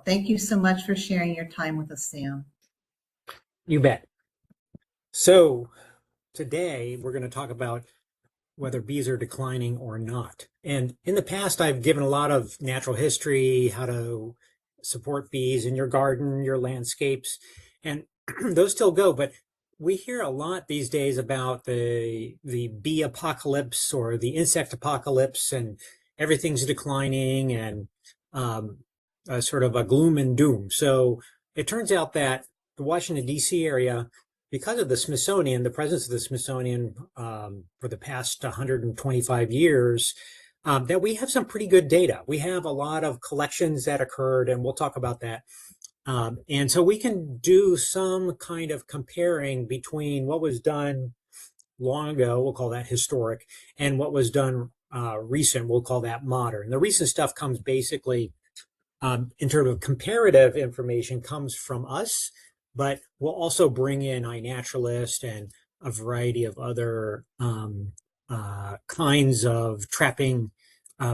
Thank you so much for sharing your time with us, Sam. You bet. So today we're going to talk about whether bees are declining or not. And in the past, I've given a lot of natural history, how to support bees in your garden, your landscapes, and those still go. But we hear a lot these days about the bee apocalypse or the insect apocalypse, and everything's declining, and a sort of a gloom and doom. So it turns out that the Washington, D.C. area, because of the Smithsonian, the presence of the Smithsonian for the past 125 years, that we have some pretty good data. We have a lot of collections that occurred, and we'll talk about that. And so we can do some kind of comparing between what was done long ago, we'll call that historic, and what was done recent, we'll call that modern. The recent stuff comes basically in terms of comparative information, comes from us, but we'll also bring in iNaturalist and a variety of other kinds of trapping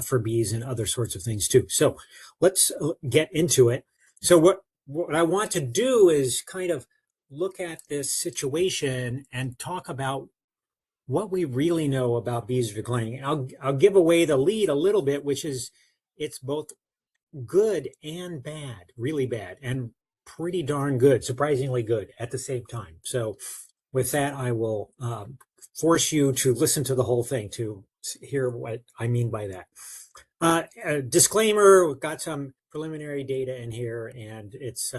for bees and other sorts of things too. So let's get into it. So what I want to do is kind of look at this situation and talk about what we really know about bees declining. I'll give away the lead a little bit, which is it's both good and bad, really bad, and pretty darn good, surprisingly good at the same time. So with that, I will force you to listen to the whole thing to hear what I mean by that. A disclaimer, we've got some preliminary data in here, and it's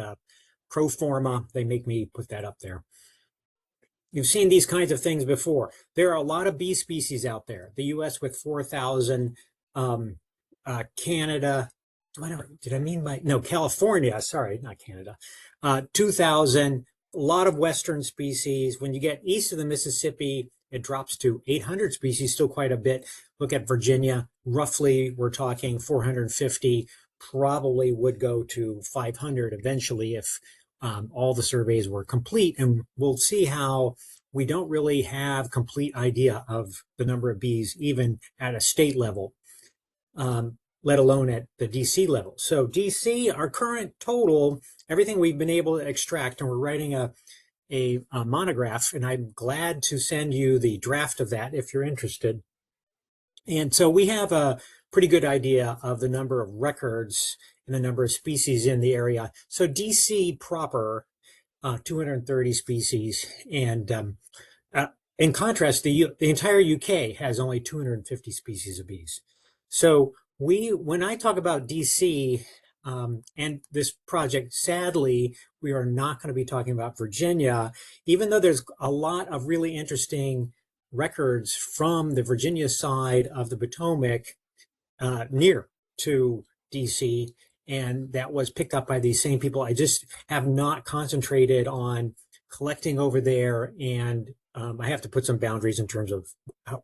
pro forma. They make me put that up there. You've seen these kinds of things before. There are a lot of bee species out there. The U.S. with 4,000, Canada, did I mean by, no, California, sorry, not Canada, 2,000, a lot of Western species. When you get east of the Mississippi, it drops to 800 species, still quite a bit. Look at Virginia, roughly, we're talking 450, probably would go to 500 eventually if all the surveys were complete. And we'll see how we don't really have complete idea of the number of bees, even at a state level. Let alone at the DC level. So DC, our current total, everything we've been able to extract, and we're writing a monograph, and I'm glad to send you the draft of that if you're interested. And so we have a pretty good idea of the number of records and the number of species in the area. So DC proper, 230 species. And in contrast, the entire UK has only 250 species of bees. So when I talk about DC and this project, sadly, we are not going to be talking about Virginia, even though there's a lot of really interesting records from the Virginia side of the Potomac near to DC, and that was picked up by these same people. I just have not concentrated on collecting over there, and I have to put some boundaries in terms of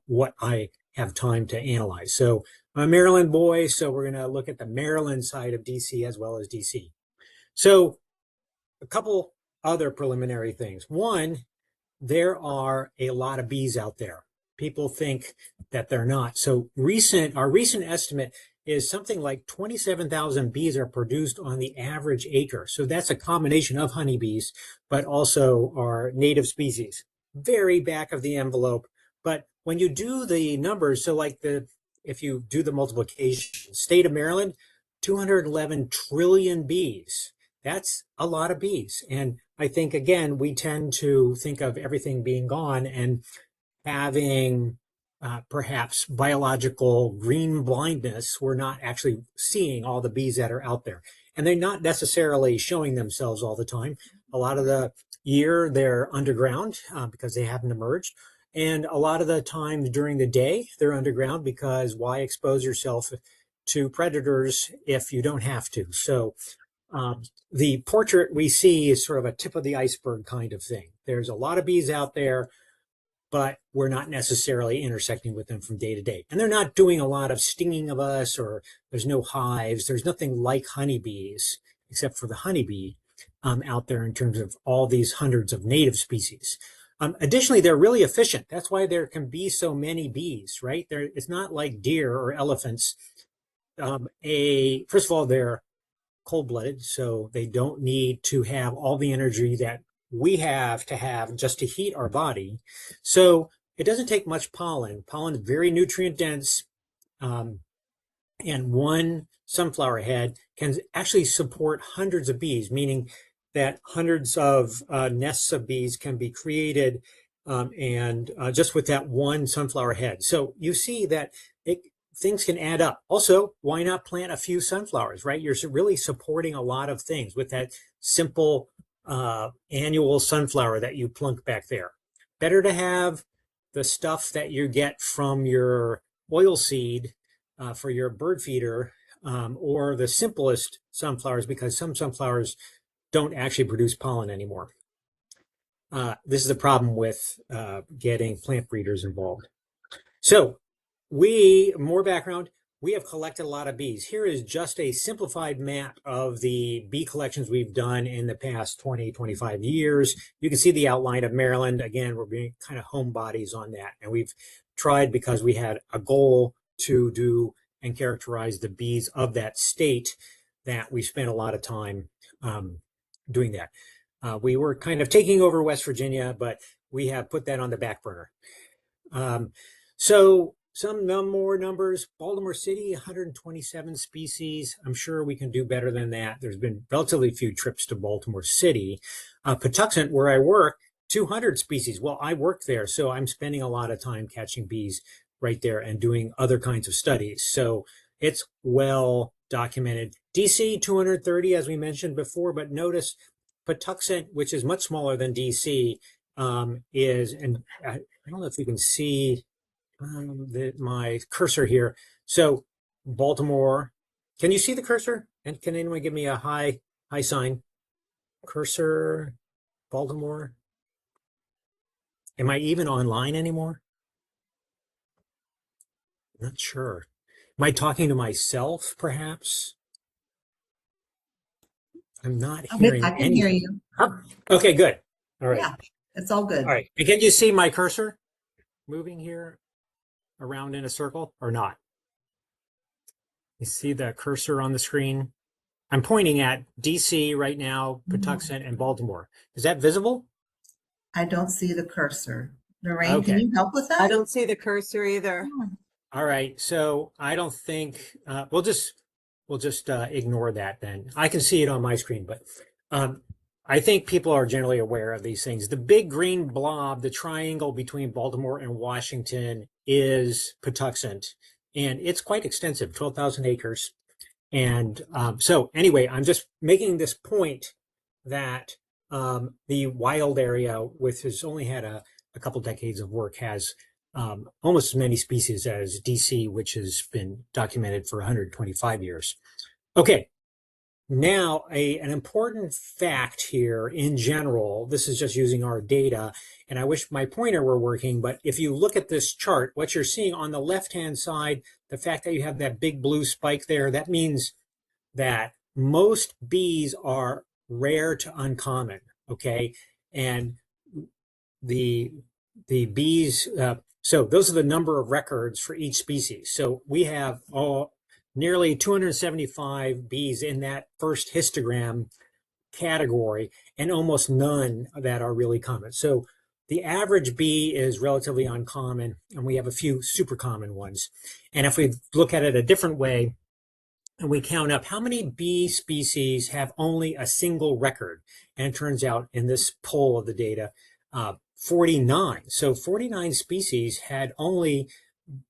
what I have time to analyze. So I'm a Maryland boy, so we're going to look at the Maryland side of DC as well as DC. So a couple other preliminary things. One, there are a lot of bees out there. People think that they're not. So our recent estimate is something like 27,000 bees are produced on the average acre. So that's a combination of honeybees, but also our native species. Very back of the envelope. But when you do the numbers, so like if you do the multiplication, state of Maryland, 211 trillion bees. That's a lot of bees. And I think, again, we tend to think of everything being gone and having perhaps biological green blindness. We're not actually seeing all the bees that are out there. And they're not necessarily showing themselves all the time. A lot of the year they're underground because they haven't emerged. And a lot of the times during the day, they're underground because why expose yourself to predators if you don't have to? So the portrait we see is sort of a tip of the iceberg kind of thing. There's a lot of bees out there, but we're not necessarily intersecting with them from day to day. And they're not doing a lot of stinging of us, or there's no hives. There's nothing like honeybees, except for the honeybee out there in terms of all these hundreds of native species. Additionally, they're really efficient. That's why there can be so many bees, right? It's not like deer or elephants. First of all, they're cold-blooded, so they don't need to have all the energy that we have to have just to heat our body. So it doesn't take much pollen. Pollen is very nutrient dense, and one sunflower head can actually support hundreds of bees, meaning that hundreds of nests of bees can be created, and just with that one sunflower head. So you see that things can add up. Also, why not plant a few sunflowers, right? You're really supporting a lot of things with that simple annual sunflower that you plunk back there. Better to have the stuff that you get from your oil seed for your bird feeder, or the simplest sunflowers, because some sunflowers don't actually produce pollen anymore. This is a problem with getting plant breeders involved. So more background, we have collected a lot of bees. Here is just a simplified map of the bee collections we've done in the past 20, 25 years. You can see the outline of Maryland. Again, we're being kind of homebodies on that. And we've tried, because we had a goal to do and characterize the bees of that state, that we spent a lot of time doing that. We were kind of taking over West Virginia, but we have put that on the back burner. So some more numbers. Baltimore City, 127 species. I'm sure we can do better than that. There's been relatively few trips to Baltimore City. Patuxent, where I work, 200 species. Well, I work there, so I'm spending a lot of time catching bees right there and doing other kinds of studies. So it's well documented. DC, 230, as we mentioned before, but notice Patuxent, which is much smaller than DC, is, and I don't know if you can see my cursor here. So Baltimore, can you see the cursor? And can anyone give me a high sign? Cursor, Baltimore. Am I even online anymore? Not sure. Am I talking to myself, perhaps? I'm not hearing I can anything. hear you. Oh, okay, good. All right. Yeah, it's all good. All right. And can you see my cursor moving here around in a circle or not? You see the cursor on the screen? I'm pointing at DC right now, Patuxent, and Baltimore. Is that visible? I don't see the cursor. Lorraine, Okay. can you help with that? I don't see the cursor either. All right. So I don't think we'll just ignore that then. I can see it on my screen, but I think people are generally aware of these things. The big green blob, the triangle between Baltimore and Washington, is Patuxent, and it's quite extensive, 12,000 acres. And so anyway, I'm just making this point that the wild area, which has only had a couple decades of work, has almost as many species as DC, which has been documented for 125 years. Okay, now an important fact here in general, this is just using our data, and I wish my pointer were working, but if you look at this chart, what you're seeing on the left-hand side, the fact that you have that big blue spike there, that means that most bees are rare to uncommon, okay? And the bees, so those are the number of records for each species. So we have nearly 275 bees in that first histogram category, and almost none that are really common. So the average bee is relatively uncommon, and we have a few super common ones. And if we look at it a different way, and we count up how many bee species have only a single record, and it turns out in this poll of the data, 49. So 49 species had only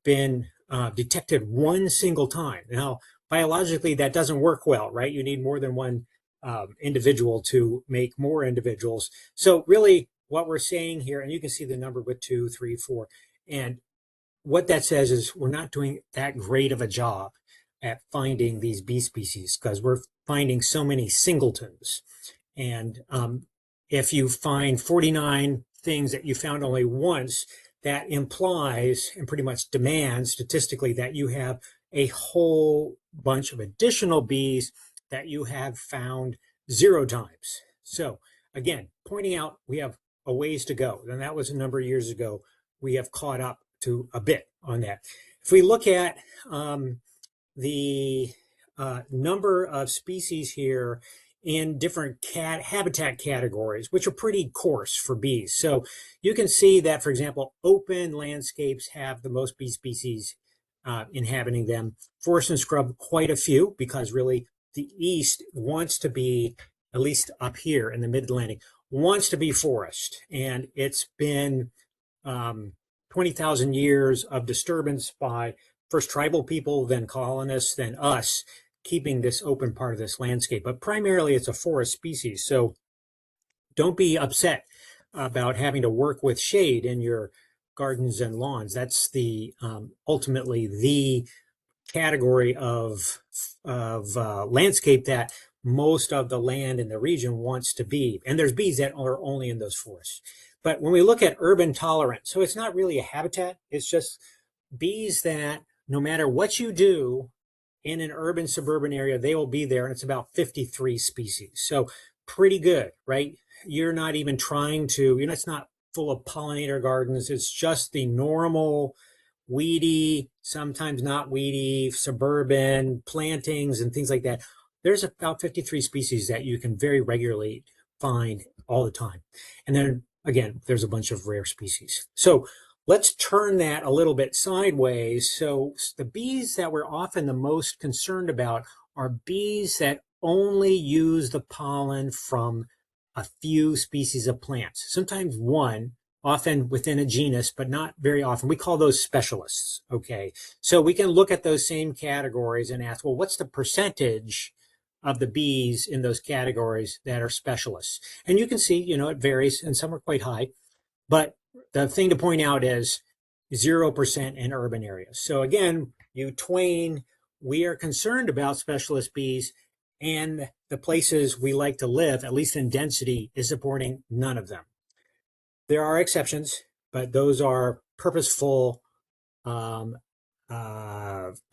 been detected one single time. Now, biologically, that doesn't work well, right? You need more than one individual to make more individuals. So really what we're saying here, and you can see the number with 2, 3, 4, and what that says is we're not doing that great of a job at finding these bee species, because we're finding so many singletons. And if you find 49 things that you found only once, that implies and pretty much demands statistically that you have a whole bunch of additional bees that you have found 0 times. So again, pointing out we have a ways to go. And that was a number of years ago. We have caught up to a bit on that. If we look at the a number of species here in different habitat categories, which are pretty coarse for bees. So you can see that, for example, open landscapes have the most bee species inhabiting them. Forest and scrub, quite a few, because really the East wants to be, at least up here in the Mid-Atlantic, wants to be forest. And it's been 20,000 years of disturbance by first tribal people, then colonists, then us, keeping this open part of this landscape. But primarily it's a forest species. So don't be upset about having to work with shade in your gardens and lawns. That's the ultimately the category of landscape that most of the land in the region wants to be. And there's bees that are only in those forests. But when we look at urban tolerance, so it's not really a habitat, it's just bees that no matter what you do in an urban suburban area, they will be there. And it's about 53 species. So pretty good, right? You're not even trying to, it's not full of pollinator gardens. It's just the normal weedy, sometimes not weedy, suburban plantings and things like that. There's about 53 species that you can very regularly find all the time. And then again, there's a bunch of rare species. So let's turn that a little bit sideways. So the bees that we're often the most concerned about are bees that only use the pollen from a few species of plants, sometimes one, often within a genus, but not very often. We call those specialists, okay? So we can look at those same categories and ask, well, what's the percentage of the bees in those categories that are specialists? And you can see, it varies, and some are quite high. But the thing to point out is 0% in urban areas. So again, you twain, we are concerned about specialist bees, and the places we like to live, at least in density, is supporting none of them. There are exceptions, but those are purposeful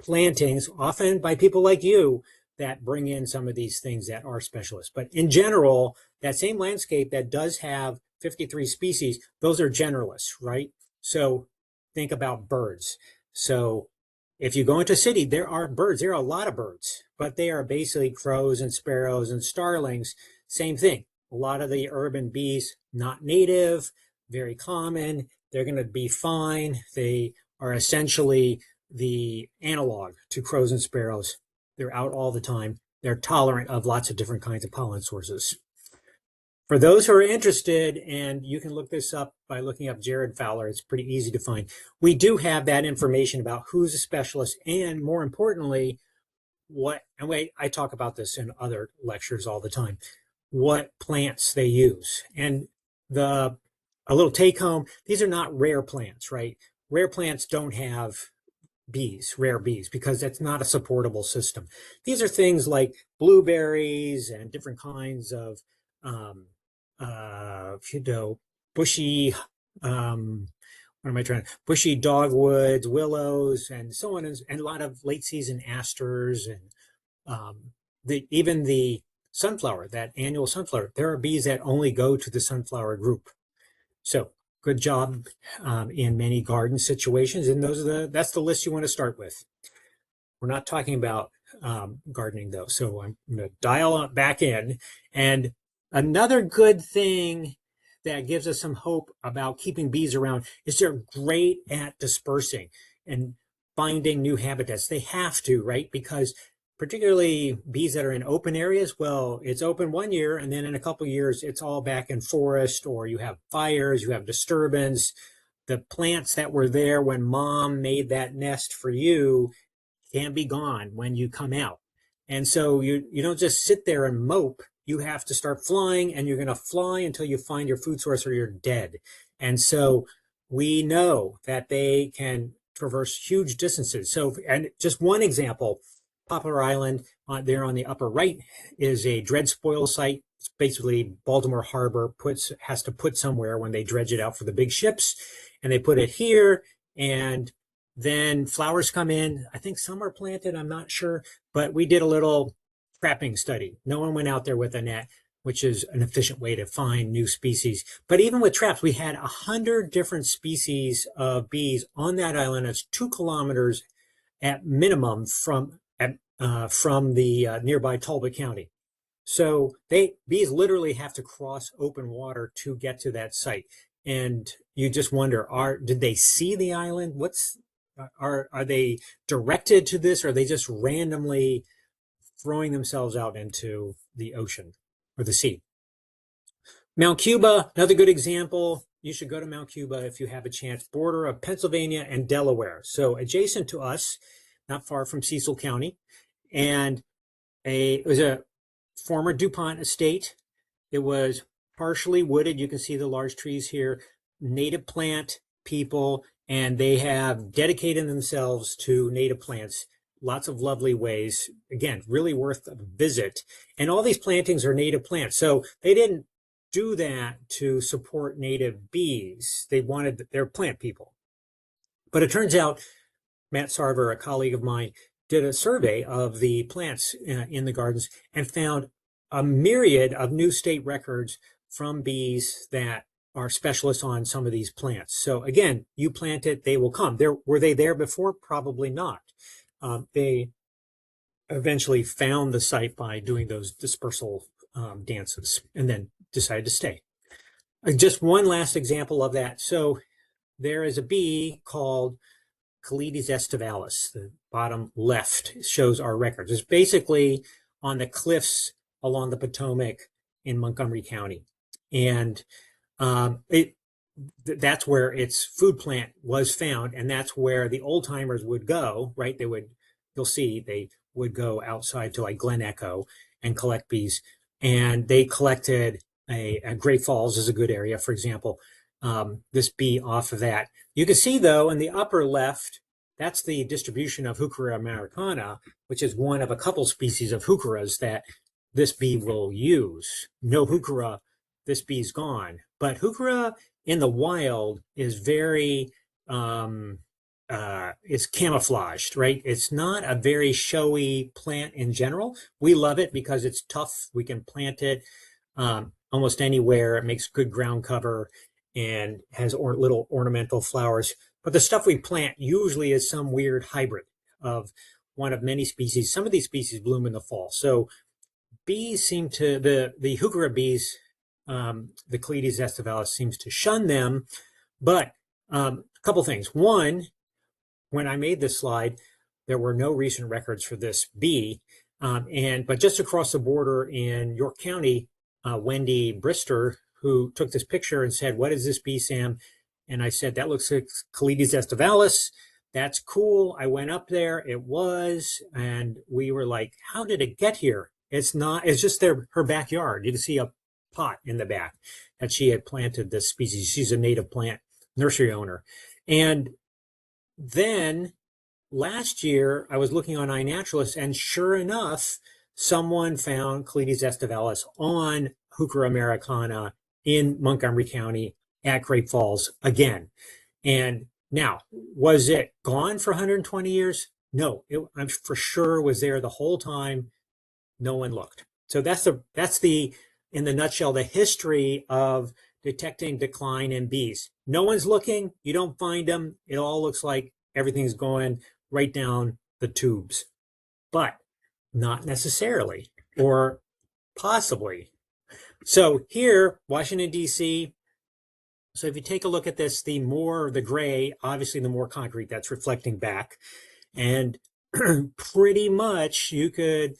plantings, often by people like you, that bring in some of these things that are specialists. But in general, that same landscape that does have 53 species, those are generalists, right? So think about birds. So if you go into a city, there are birds. There are a lot of birds, but they are basically crows and sparrows and starlings. Same thing. A lot of the urban bees, not native, very common. They're going to be fine. They are essentially the analog to crows and sparrows. They're out all the time. They're tolerant of lots of different kinds of pollen sources. For those who are interested, and you can look this up by looking up Jared Fowler, it's pretty easy to find. We do have that information about who's a specialist, and more importantly, I talk about this in other lectures all the time, what plants they use. And a little take home, these are not rare plants, right? Rare plants don't have rare bees, because that's not a supportable system. These are things like blueberries and different kinds of bushy, bushy dogwoods, willows, and so on, and a lot of late season asters, and even the sunflower, that annual sunflower. There are bees that only go to the sunflower group. So good job in many garden situations, and that's the list you want to start with. We're not talking about gardening though, so I'm going to dial back in. And another good thing that gives us some hope about keeping bees around is they're great at dispersing and finding new habitats. They have to, right? Because particularly bees that are in open areas, well, it's open one year, and then in a couple of years, it's all back in forest, or you have fires, you have disturbance. The plants that were there when mom made that nest for you can be gone when you come out. And so you don't just sit there and mope. You have to start flying, and you're going to fly until you find your food source or you're dead. And so we know that they can traverse huge distances. So, and just one example, Poplar Island, there on the upper right, is a dredge spoil site. It's basically Baltimore Harbor has to put somewhere when they dredge it out for the big ships, and they put it here, and then flowers come in. I think some are planted, I'm not sure, but we did a little trapping study. No one went out there with a net, which is an efficient way to find new species. But even with traps, we had 100 different species of bees on that island. It's 2 kilometers at minimum from from the nearby Talbot County. So bees literally have to cross open water to get to that site. And you just wonder, did they see the island? Are they directed to this? Or are they just randomly throwing themselves out into the ocean or the sea? Mount Cuba, another good example. You should go to Mount Cuba if you have a chance. Border of Pennsylvania and Delaware. So adjacent to us, not far from Cecil County. And it was a former DuPont estate. It was partially wooded. You can see the large trees here. Native plant people, and they have dedicated themselves to native plants. Lots of lovely ways. Again, really worth a visit. And all these plantings are native plants. So they didn't do that to support native bees. They're plant people. But it turns out Matt Sarver, a colleague of mine, did a survey of the plants in the gardens and found a myriad of new state records from bees that are specialists on some of these plants. So again, you plant it, they will come. Were they there before? Probably not. They eventually found the site by doing those dispersal dances and then decided to stay. Just one last example of that. So there is a bee called Calides estivalis. The bottom left shows our records. It's basically on the cliffs along the Potomac in Montgomery County. And that's where its food plant was found. And that's where the old timers would go, right? You'll see they would go outside to like Glen Echo and collect bees. And they collected Great Falls is a good area, for example. This bee off of that. You can see, though, in the upper left, that's the distribution of Heuchera americana, which is one of a couple species of heucheras that this bee will use. No heuchera, this bee's gone. But heuchera in the wild is very, is camouflaged, right? It's not a very showy plant in general. We love it because it's tough. We can plant it almost anywhere. It makes good ground cover and has little ornamental flowers. But the stuff we plant usually is some weird hybrid of one of many species. Some of these species bloom in the fall. So bees seem to, the heuchera bees, the Calides estivalis seems to shun them. But a couple things. One, when I made this slide, there were no recent records for this bee. But just across the border in York County, Wendy Brister, who took this picture and said, "What is this bee, Sam?" And I said, "That looks like Calides estivalis. That's cool." I went up there. It was, and we were like, "How did it get here?" It's not. It's just her backyard. You can see a pot in the back that she had planted this species. She's a native plant nursery owner. And then last year, I was looking on iNaturalist, and sure enough, someone found Calides estivalis on Heuchera americana in Montgomery County at Great Falls again. And now, was it gone for 120 years? No, I'm for sure was there the whole time. No one looked. So that's in the nutshell, the history of detecting decline in bees. No one's looking. You don't find them. It all looks like everything's going right down the tubes, but not necessarily, or possibly. So here, Washington, D.C., so if you take a look at this, the more the gray, obviously the more concrete that's reflecting back. And pretty much you could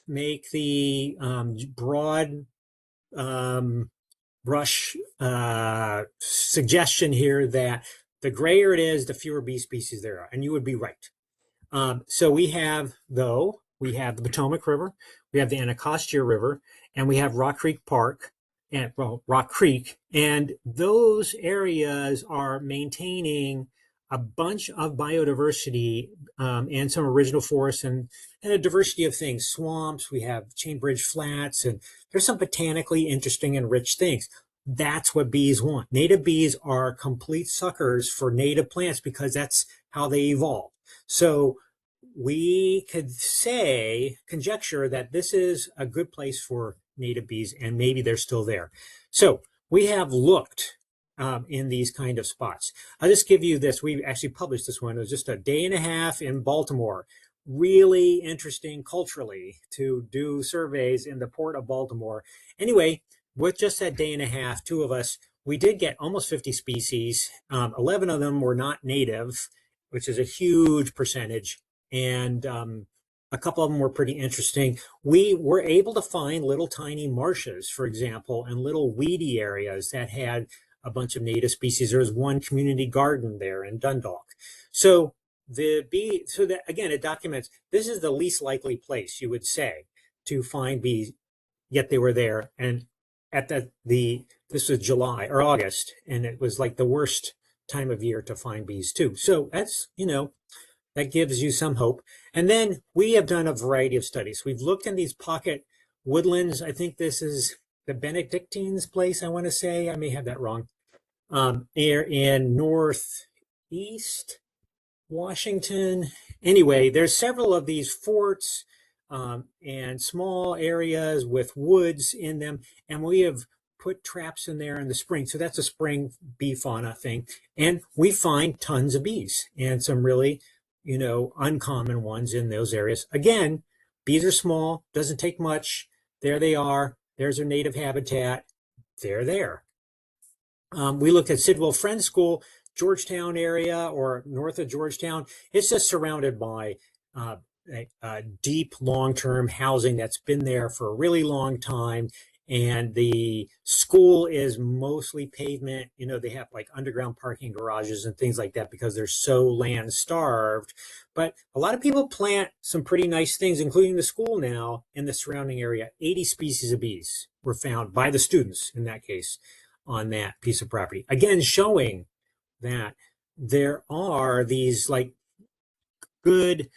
make the broad brush suggestion here that the grayer it is, the fewer bee species there are. And you would be right. So we have the Potomac River, we have the Anacostia River, and we have Rock Creek Park, and Rock Creek, and those areas are maintaining a bunch of biodiversity and some original forests and a diversity of things. Swamps, we have Chain Bridge Flats, and there's some botanically interesting and rich things. That's what bees want. Native bees are complete suckers for native plants because that's how they evolved. So we could conjecture that this is a good place for native bees, and maybe they're still there. So we have looked in these kind of spots. I'll just give you this. We actually published this one. It was just a day and a half in Baltimore. really interesting culturally to do surveys in the port of Baltimore. Anyway, with just that day and a half, two of us, we did get almost 50 species. 11 of them were not native, which is a huge percentage. And a couple of them were pretty interesting. We were able to find little tiny marshes, for example, and little weedy areas that had a bunch of native species. There was one community garden there in Dundalk. So that again, it documents this is the least likely place you would say to find bees, yet they were there. And at this was July or August, and it was like the worst time of year to find bees too. So that's, that gives you some hope. And then we have done a variety of studies. We've looked in these pocket woodlands. I think this is the Benedictines place, I want to say. I may have that wrong. Here in northeast Washington. Anyway, there's several of these forts and small areas with woods in them. And we have put traps in there in the spring. So that's a spring bee fauna thing. And we find tons of bees and some really, uncommon ones in those areas. Again, bees are small, doesn't take much. There they are. There's their native habitat. They're there. We looked at Sidwell Friends School, Georgetown area or north of Georgetown. It's just surrounded by deep long-term housing that's been there for a really long time. And the school is mostly pavement. They have like underground parking garages and things like that because they're so land starved. But a lot of people plant some pretty nice things, including the school now in the surrounding area. 80 species of bees were found by the students in that case on that piece of property. Again, showing that there are these like good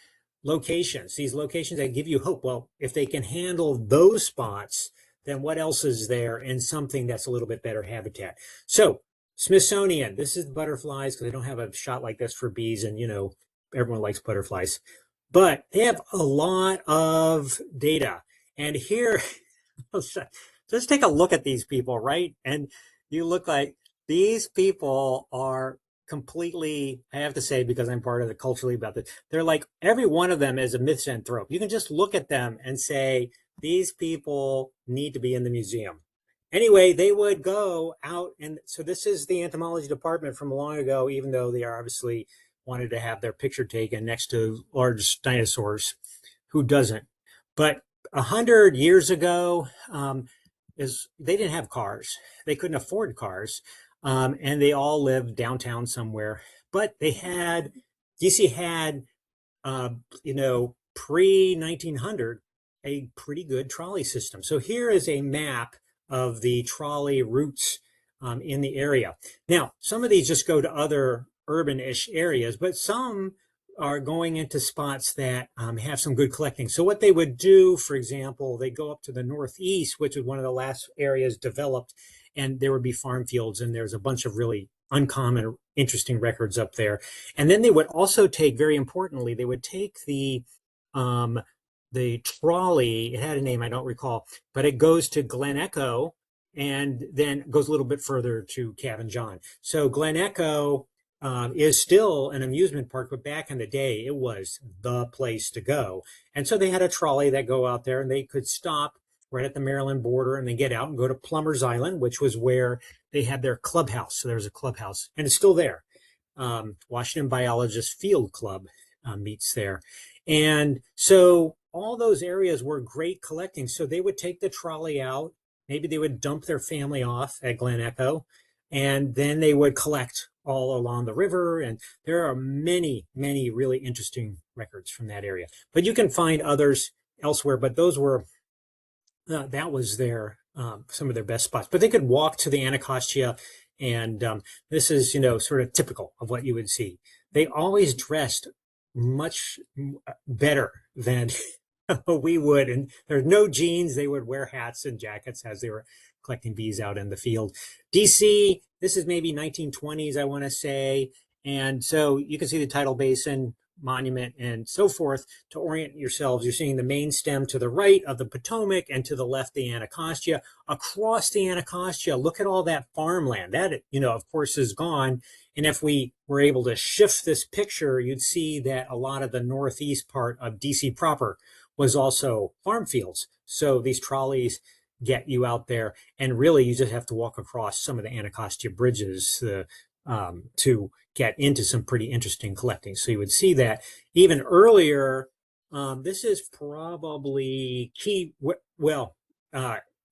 locations, these locations that give you hope. Well, if they can handle those spots, then what else is there in something that's a little bit better habitat? So Smithsonian, this is butterflies because they don't have a shot like this for bees, and everyone likes butterflies, but they have a lot of data. And here, just take a look at these people, right? And you look like these people are completely, I have to say, because I'm part of the culturally about this, they're like, every one of them is a misanthrope. You can just look at them and say, these people need to be in the museum. Anyway, they would go out, and so this is the entomology department from long ago, even though they obviously wanted to have their picture taken next to large dinosaurs. Who doesn't? But 100 years ago, they didn't have cars. They couldn't afford cars. And they all lived downtown somewhere. But DC had, pre-1900, a pretty good trolley system. So here is a map of the trolley routes in the area. Now, some of these just go to other urban-ish areas, but some are going into spots that have some good collecting. So what they would do, for example, they go up to the northeast, which is one of the last areas developed, and there would be farm fields, and there's a bunch of really uncommon, interesting records up there. And then they would also take, very importantly, they would take the trolley. It had a name I don't recall, but it goes to Glen Echo and then goes a little bit further to Cavan John. So Glen Echo is still an amusement park, but back in the day, it was the place to go. And so they had a trolley that go out there, and they could stop right at the Maryland border and then get out and go to Plummer's Island, which was where they had their clubhouse. So there was a clubhouse, and it's still there. Washington Biologist Field Club meets there. And so all those areas were great collecting. So they would take the trolley out. Maybe they would dump their family off at Glen Echo, and then they would collect all along the river. And there are many, many really interesting records from that area. But you can find others elsewhere, but those were, that was their, some of their best spots. But they could walk to the Anacostia, and this is, sort of typical of what you would see. They always dressed much better than we would, and there's no jeans. They would wear hats and jackets as they were collecting bees out in the field. DC, this is maybe 1920s, I want to say. And so you can see the tidal basin Monument and so forth to orient yourselves. You're seeing the main stem to the right of the Potomac and to the left the Anacostia. Across the Anacostia, look at all that farmland. That, of course, is gone. And if we were able to shift this picture, you'd see that a lot of the northeast part of DC proper was also farm fields. So these trolleys get you out there, and really you just have to walk across some of the Anacostia bridges to get into some pretty interesting collecting. So you would see that even earlier. This is probably key. Well,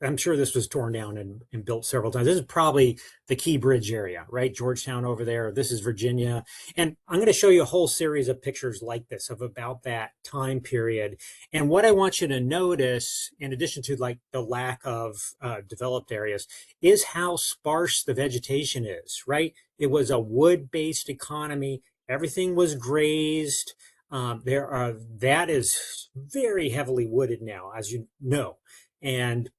I'm sure this was torn down and built several times. This is probably the Key Bridge area, right? Georgetown over there. This is Virginia. And I'm going to show you a whole series of pictures like this of about that time period. And what I want you to notice, in addition to like the lack of developed areas, is how sparse the vegetation is, right? It was a wood-based economy. Everything was grazed. That is very heavily wooded now, as you know. And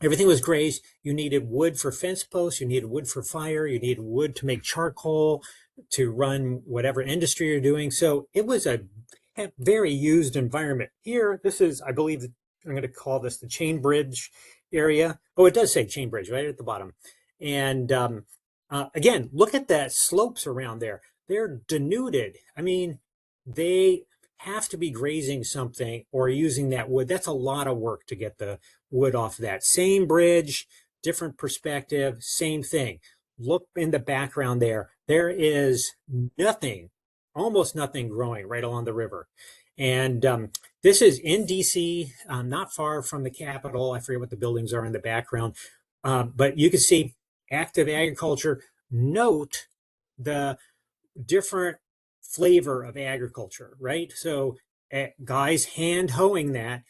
everything was grazed. You needed wood for fence posts. You needed wood for fire. You needed wood to make charcoal, to run whatever industry you're doing. So it was a very used environment. Here, this is, I believe, I'm going to call this the Chain Bridge area. Oh, it does say Chain Bridge right at the bottom. And again, look at the slopes around there. They're denuded. I mean, they have to be grazing something or using that wood. That's a lot of work to get the wood off of that. Same bridge, different perspective, same thing. Look in the background there. There is nothing, almost nothing growing right along the river. And this is in DC, not far from the Capitol. I forget what the buildings are in the background. But you can see active agriculture. Note the different flavor of agriculture, right? So guys hand hoeing that.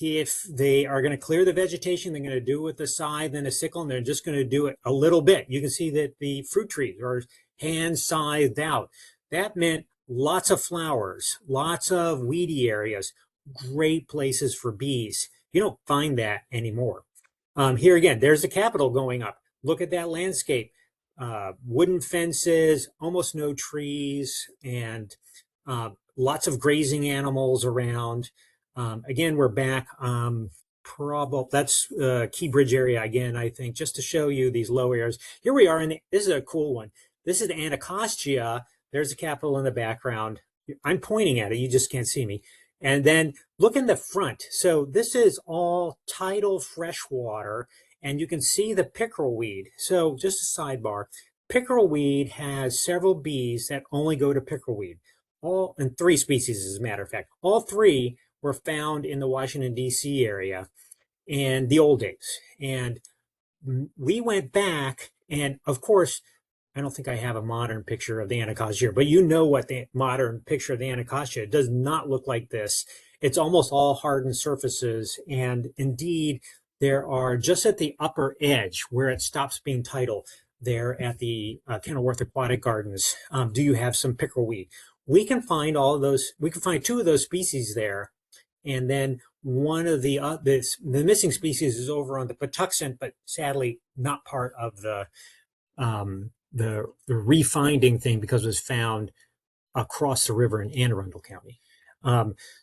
If they are going to clear the vegetation, they're going to do it with a scythe and a sickle, and they're just going to do it a little bit. You can see that the fruit trees are hand scythed out. That meant lots of flowers, lots of weedy areas, great places for bees. You don't find that anymore. Here again, there's the Capitol going up. Look at that landscape. Wooden fences, almost no trees, and lots of grazing animals around. Again, we're back. Probably that's Key Bridge area again, I think, just to show you these low areas. Here we are, and this is a cool one. This is the Anacostia. There's the Capitol in the background. I'm pointing at it. You just can't see me. And then look in the front. So this is all tidal freshwater. And you can see the pickerel weed. So just a sidebar, pickerel weed has several bees that only go to pickerel weed. And 3 species, as a matter of fact. All 3 were found in the Washington, D.C. area in the old days. And we went back, and of course, I don't think I have a modern picture of the Anacostia here, but you know what the modern picture of the Anacostia, it does not look like this. It's almost all hardened surfaces, and indeed, there are just at the upper edge where it stops being tidal there at the Kenilworth Aquatic Gardens. Do you have some pickerel weed? We can find all of those. We can find 2 of those species there. And then one of the missing species is over on the Patuxent, but sadly not part of the refinding thing because it was found across the river in Anne Arundel County.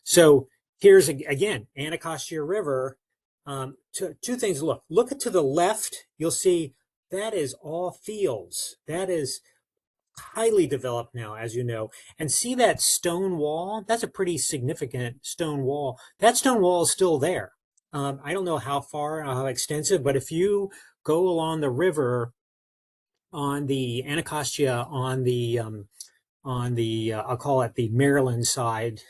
So here's again, Anacostia River. 2 things. Look to the left. You'll see that is all fields. That is highly developed now, as you know. And see that stone wall? That's a pretty significant stone wall. That stone wall is still there. I don't know how far, how extensive, but if you go along the river on the Anacostia, on the I'll call it the Maryland side,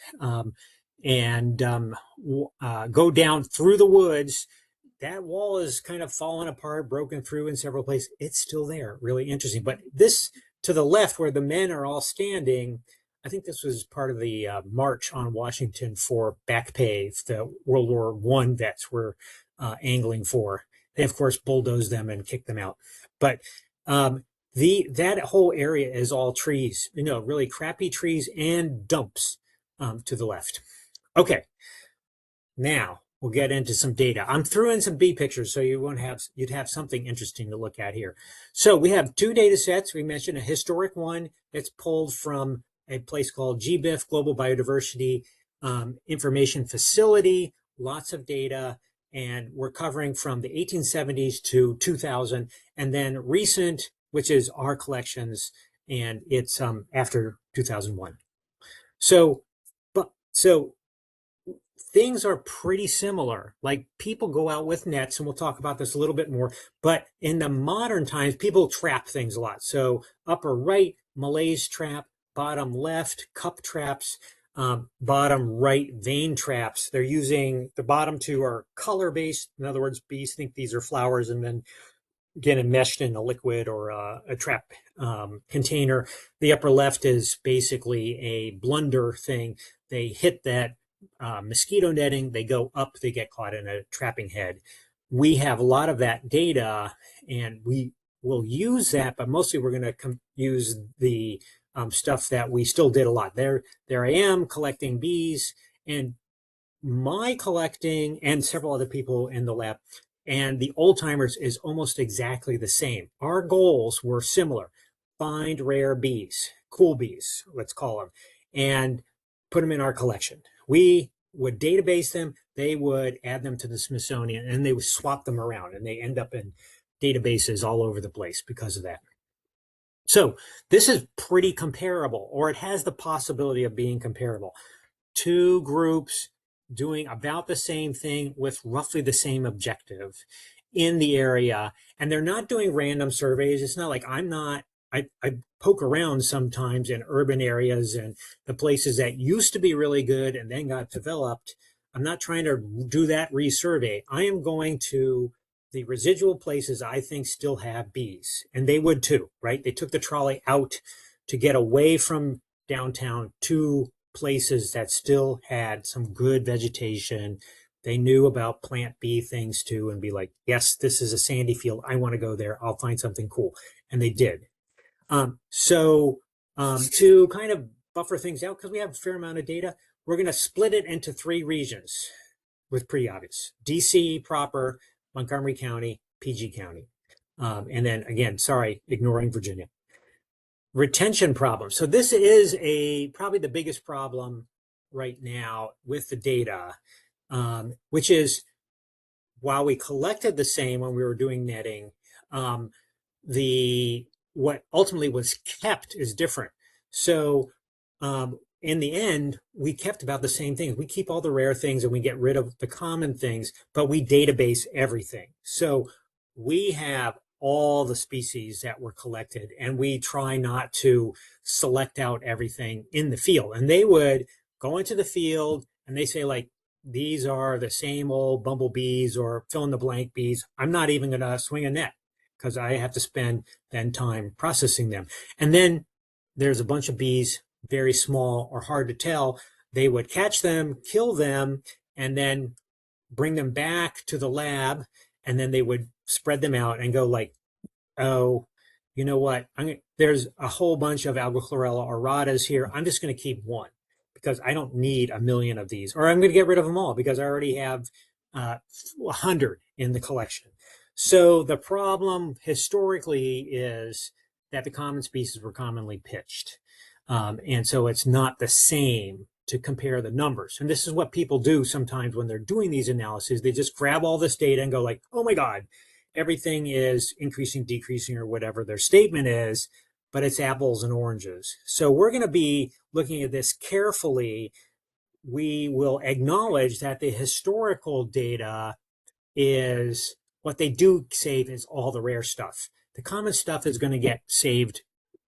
and go down through the woods, that wall is kind of fallen apart, broken through in several places. It's still there. Really interesting. But this to the left where the men are all standing, I think this was part of the march on Washington for back pay the World War I vets were angling for. They, of course, bulldozed them and kicked them out. But that whole area is all trees, really crappy trees and dumps to the left. Okay, now we'll get into some data. I'm throwing some bee pictures so you'd have something interesting to look at here. So we have 2 data sets. We mentioned a historic one that's pulled from a place called GBIF, Global Biodiversity Information Facility, lots of data, and we're covering from the 1870s to 2000, and then recent, which is our collections, and it's after 2001. So things are pretty similar. Like people go out with nets, and we'll talk about this a little bit more, but in the modern times, people trap things a lot. So upper right, Malays trap, bottom left, cup traps, bottom right, vein traps. They're using, the bottom two are color-based. In other words, bees think these are flowers and then get enmeshed in a liquid or a trap container. The upper left is basically a blunder thing. They hit that mosquito netting, they go up, they get caught in a trapping head. We have a lot of that data, and we will use that, but mostly we're going to use the stuff that we still did a lot. There I am collecting bees, and my collecting and several other people in the lab and the old timers is almost exactly the same. Our goals were similar. Find rare bees, cool bees, let's call them, and put them in our collection. We would database them, they would add them to the Smithsonian, and they would swap them around, and they end up in databases all over the place because of that. So this is pretty comparable, or it has the possibility of being comparable. Two groups doing about the same thing with roughly the same objective in the area, and they're not doing random surveys. It's not like I poke around sometimes in urban areas and the places that used to be really good and then got developed. I'm not trying to do that resurvey. I am going to the residual places I think still have bees, and they would too, right? They took the trolley out to get away from downtown to places that still had some good vegetation. They knew about plant bee things too, and be like, yes, this is a sandy field. I want to go there. I'll find something cool. And they did. To kind of buffer things out, because we have a fair amount of data, we're going to split it into three regions with pretty obvious. DC proper, Montgomery County, PG County. And then again, sorry, ignoring Virginia. Retention problems. So this is probably the biggest problem right now with the data, which is while we collected the same when we were doing netting, what ultimately was kept is different. So in the end, we kept about the same things. We keep all the rare things and we get rid of the common things, but we database everything. So we have all the species that were collected, and we try not to select out everything in the field. And they would go into the field and they say, like, these are the same old bumblebees or fill in the blank bees. I'm not even going to swing a net because I have to spend then time processing them. And then there's a bunch of bees, very small or hard to tell. They would catch them, kill them, and then bring them back to the lab, and then they would spread them out and go like, oh, you know what? There's a whole bunch of Algochlorella auratas here. I'm just going to keep one because I don't need a million of these, or I'm going to get rid of them all because I already have 100 in the collection. So the problem historically is that the common species were commonly pitched. And so it's not the same to compare the numbers. And this is what people do sometimes when they're doing these analyses. They just grab all this data and go like, oh my God, everything is increasing, decreasing, or whatever their statement is, but it's apples and oranges. So we're going to be looking at this carefully. We will acknowledge that the historical data is what they do save is all the rare stuff. The common stuff is going to get saved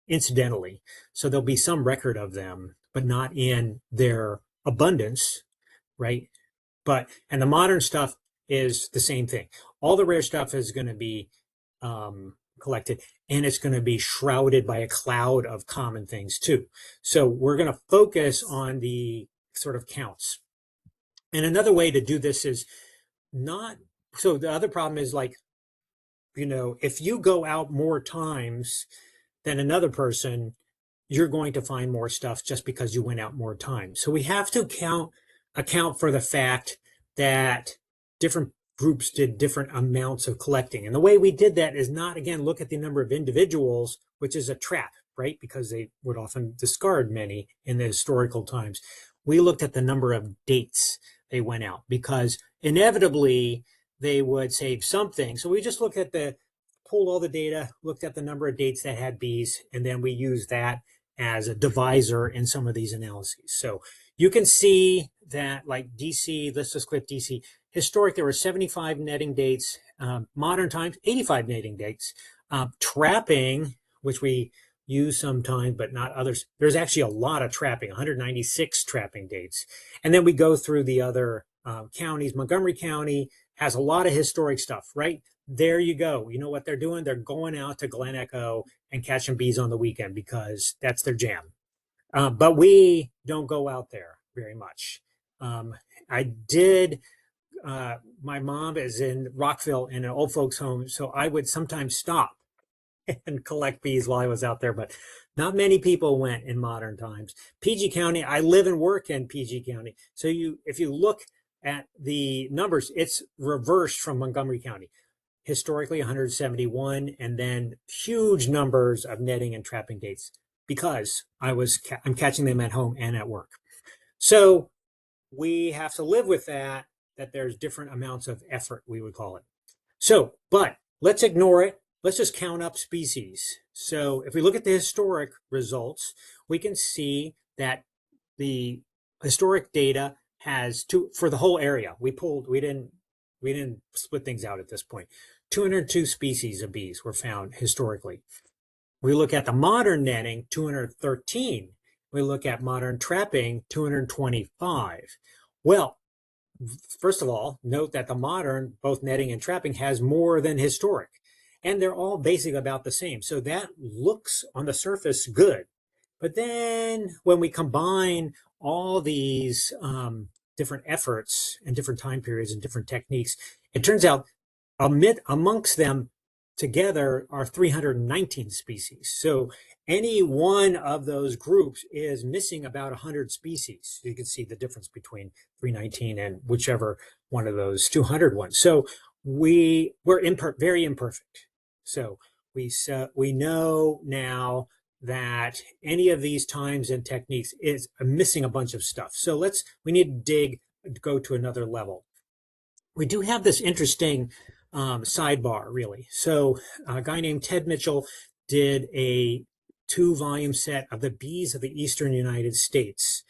incidentally. So there'll be some record of them, but not in their abundance, right? And the modern stuff is the same thing. All the rare stuff is going to be collected, and it's going to be shrouded by a cloud of common things too. So we're going to focus on the sort of counts. And another way to do this is so the other problem is like, if you go out more times than another person, you're going to find more stuff just because you went out more times. So we have to account for the fact that different groups did different amounts of collecting. And the way we did that is not, again, look at the number of individuals, which is a trap. right? Because they would often discard many in the historical times. We looked at the number of dates they went out because inevitably they would save something. So we just looked at pulled all the data, looked at the number of dates that had bees, and then we used that as a divisor in some of these analyses. So you can see that like DC, let's just click DC. Historic, there were 75 netting dates. Modern times, 85 netting dates. Trapping, which we use sometimes, but not others. There's actually a lot of trapping, 196 trapping dates. And then we go through the other counties. Montgomery County has a lot of historic stuff, right? There you go. You know what they're doing? They're going out to Glen Echo and catching bees on the weekend because that's their jam. But we don't go out there very much. I did. My mom is in Rockville in an old folks home, so I would sometimes stop and collect bees while I was out there, but not many people went in modern times. PG County, I live and work in PG County. So if you look at the numbers, it's reversed from Montgomery County. Historically 171, and then huge numbers of netting and trapping dates because I'm catching them at home and at work. So we have to live with that there's different amounts of effort, we would call it. So, but let's ignore it. Let's just count up species. So if we look at the historic results, we can see that the historic data has for the whole area. We didn't split things out at this point. 202 species of bees were found historically. We look at the modern netting, 213. We look at modern trapping, 225. Well, first of all, note that the modern, both netting and trapping, has more than historic. And they're all basically about the same. So that looks on the surface good. But then when we combine all these different efforts and different time periods and different techniques, it turns out amongst them together are 319 species. So any one of those groups is missing about 100 species. You can see the difference between 319 and whichever one of those 200 ones. So we're very imperfect. So we know now that any of these times and techniques is missing a bunch of stuff. So we need to go to another level. We do have this interesting sidebar, really. So a guy named Ted Mitchell did a 2-volume set of the bees of the eastern United States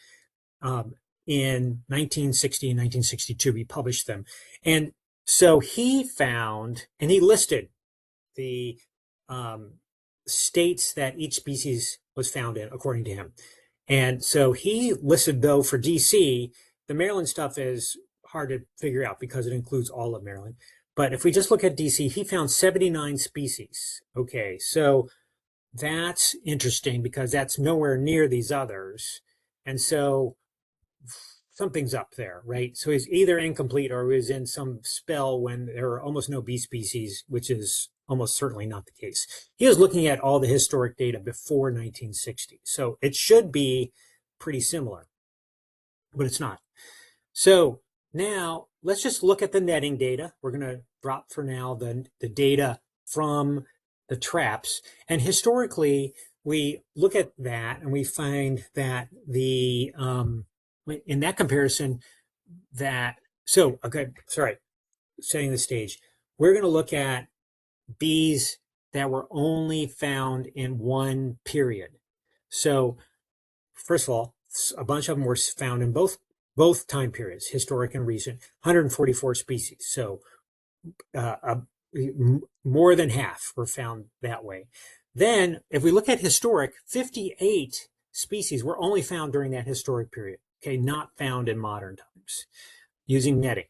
in 1960 and 1962. He published them. And so he found, and he listed the states that each species was found in, according to him. And so he listed, though, for DC, the Maryland stuff is hard to figure out because it includes all of Maryland. But if we just look at DC, he found 79 species. Okay, so that's interesting because that's nowhere near these others. And so something's up there, right? So he's either incomplete or he was in some spell when there are almost no bee species, which is almost certainly not the case. He was looking at all the historic data before 1960. So it should be pretty similar, but it's not. So now let's just look at the netting data. We're going to drop for now the data from the traps. And historically, we look at that and we find that in that comparison setting the stage, we're going to look at bees that were only found in one period. So first of all, a bunch of them were found in both time periods, historic and recent, 144 species. So more than half were found that way. Then if we look at historic, 58 species were only found during that historic period, okay, not found in modern times using netting.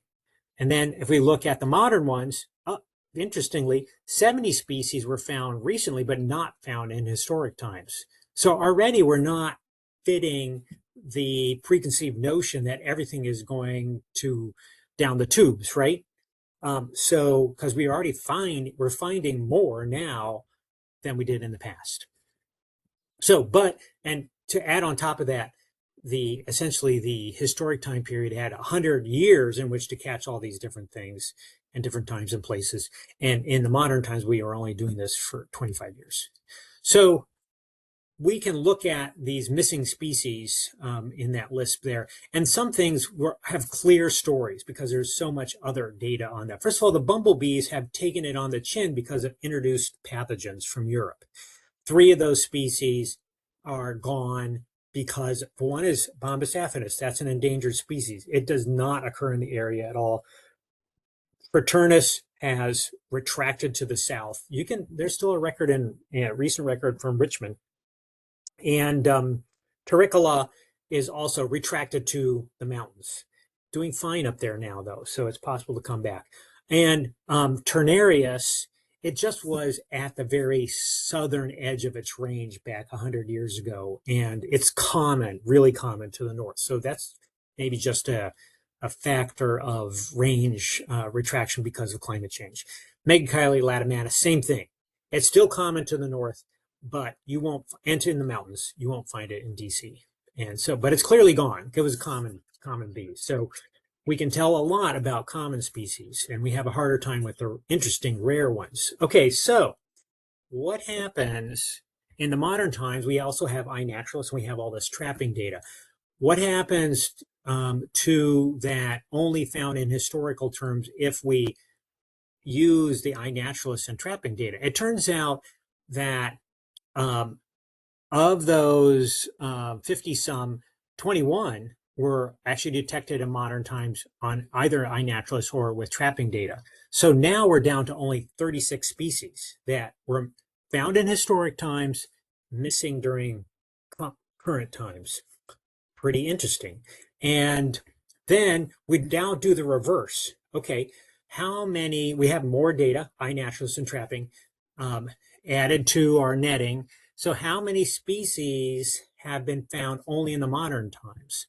And then if we look at the modern ones, interestingly, 70 species were found recently, but not found in historic times. So already we're not fitting the preconceived notion that everything is going down the tubes, right? So because we're finding more now than we did in the past. So, and to add on top of that, essentially the historic time period had 100 years in which to catch all these different things and different times and places. And in the modern times, we are only doing this for 25 years. So we can look at these missing species in that list there. And some things have clear stories because there's so much other data on that. First of all, the bumblebees have taken it on the chin because of introduced pathogens from Europe. 3 of those species are gone because one is Bombus affinis. That's an endangered species. It does not occur in the area at all. Fraternus has retracted to the south. There's still a record a recent record from Richmond. And Terricola is also retracted to the mountains. Doing fine up there now, though, so it's possible to come back. And Turnarius, it just was at the very southern edge of its range back 100 years ago, and it's common, really common to the north. So that's maybe just a factor of range retraction because of climate change. Megachile latimanus, same thing. It's still common to the north, but you won't enter in the mountains. You won't find it in DC. And so, but it's clearly gone. It was a common bee. So we can tell a lot about common species, and we have a harder time with the interesting rare ones. Okay, so what happens in the modern times? We also have iNaturalists. We have all this trapping data. What happens to that only found in historical terms if we use the iNaturalists and trapping data? It turns out that of those 50-some, 21 were actually detected in modern times on either iNaturalist or with trapping data. So now we're down to only 36 species that were found in historic times, missing during current times. Pretty interesting. And then we now do the reverse. Okay, how many, we have more data, iNaturalist and trapping, added to our netting. So how many species have been found only in the modern times?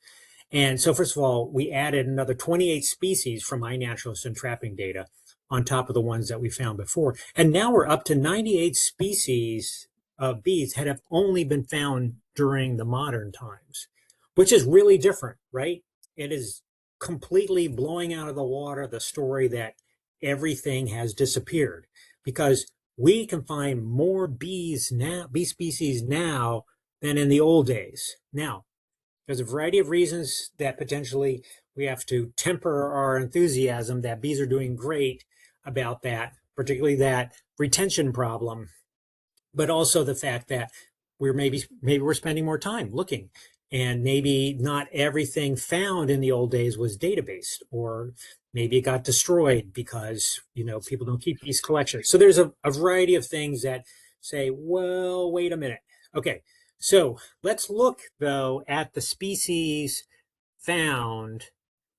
And so first of all, we added another 28 species from iNaturalist and trapping data on top of the ones that we found before. And now we're up to 98 species of bees that have only been found during the modern times, which is really different, right? It is completely blowing out of the water the story that everything has disappeared, because we can find more bees now, bee species now, than in the old days. Now, there's a variety of reasons that potentially we have to temper our enthusiasm that bees are doing great about that, particularly that retention problem, but also the fact that maybe we're spending more time looking, and maybe not everything found in the old days was databased, or maybe it got destroyed because, people don't keep these collections. So there's a variety of things that say, well, wait a minute. Okay, so let's look, though, at the species found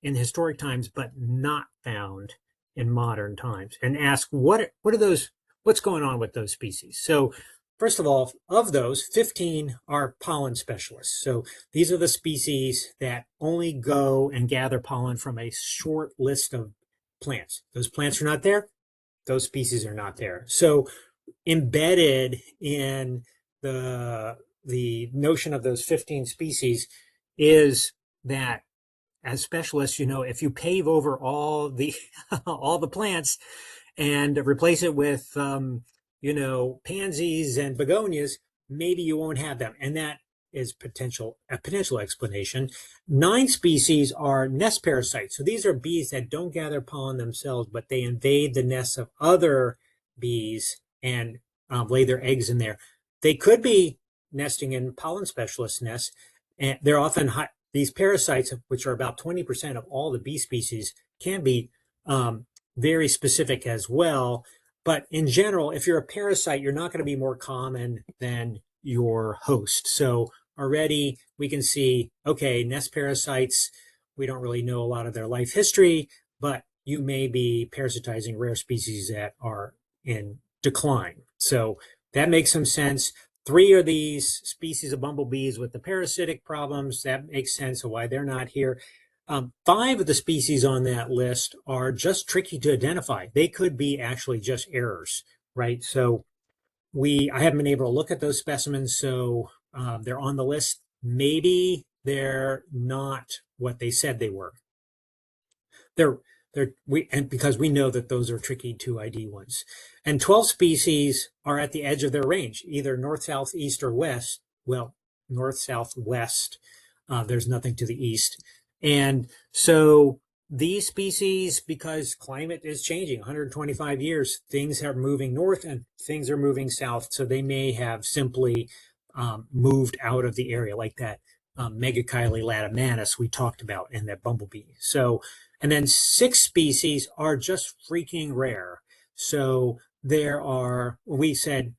in historic times but not found in modern times, and ask what are those, what's going on with those species. So first of all, of those, 15 are pollen specialists. So these are the species that only go and gather pollen from a short list of plants. Those plants are not there. Those species are not there. So embedded in the notion of those 15 species is that as specialists, if you pave over all the all the plants and replace it with pansies and begonias, maybe you won't have them. And that is a potential explanation. 9 species are nest parasites. So these are bees that don't gather pollen themselves, but they invade the nests of other bees and lay their eggs in there. They could be nesting in pollen specialist nests, and they're often these parasites, which are about 20% of all the bee species, can be very specific as well. But in general, if you're a parasite, you're not going to be more common than your host. So already we can see, okay, nest parasites, we don't really know a lot of their life history, but you may be parasitizing rare species that are in decline. So that makes some sense. 3 are these species of bumblebees with the parasitic problems. That makes sense of why they're not here. 5 of the species on that list are just tricky to identify. They could be actually just errors, right? So I haven't been able to look at those specimens, so they're on the list. Maybe they're not what they said they were. And because we know that those are tricky to ID ones. And 12 species are at the edge of their range, either north, south, east, or west, well, north, south, west. There's nothing to the east. And so these species, because climate is changing, 125 years, things are moving north and things are moving south. So they may have simply moved out of the area, like that Megachile latimanus we talked about and that bumblebee. So, and then 6 species are just freaking rare. So there are, we said,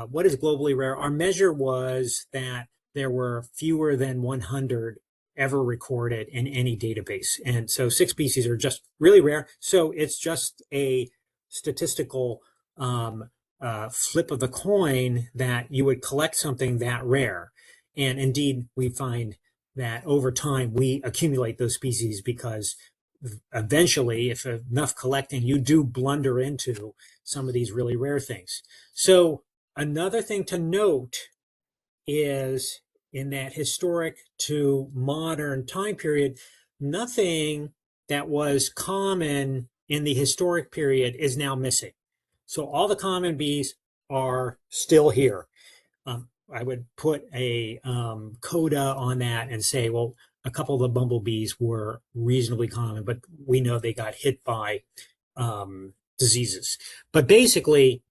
what is globally rare? Our measure was that there were fewer than 100 ever recorded in any database. And so 6 species are just really rare. So it's just a statistical flip of the coin that you would collect something that rare. And indeed, we find that over time, we accumulate those species because eventually, if enough collecting, you do blunder into some of these really rare things. So another thing to note is in that historic to modern time period, nothing that was common in the historic period is now missing. So all the common bees are still here. I would put a coda on that and say, well, a couple of the bumblebees were reasonably common, but we know they got hit by diseases. But basically,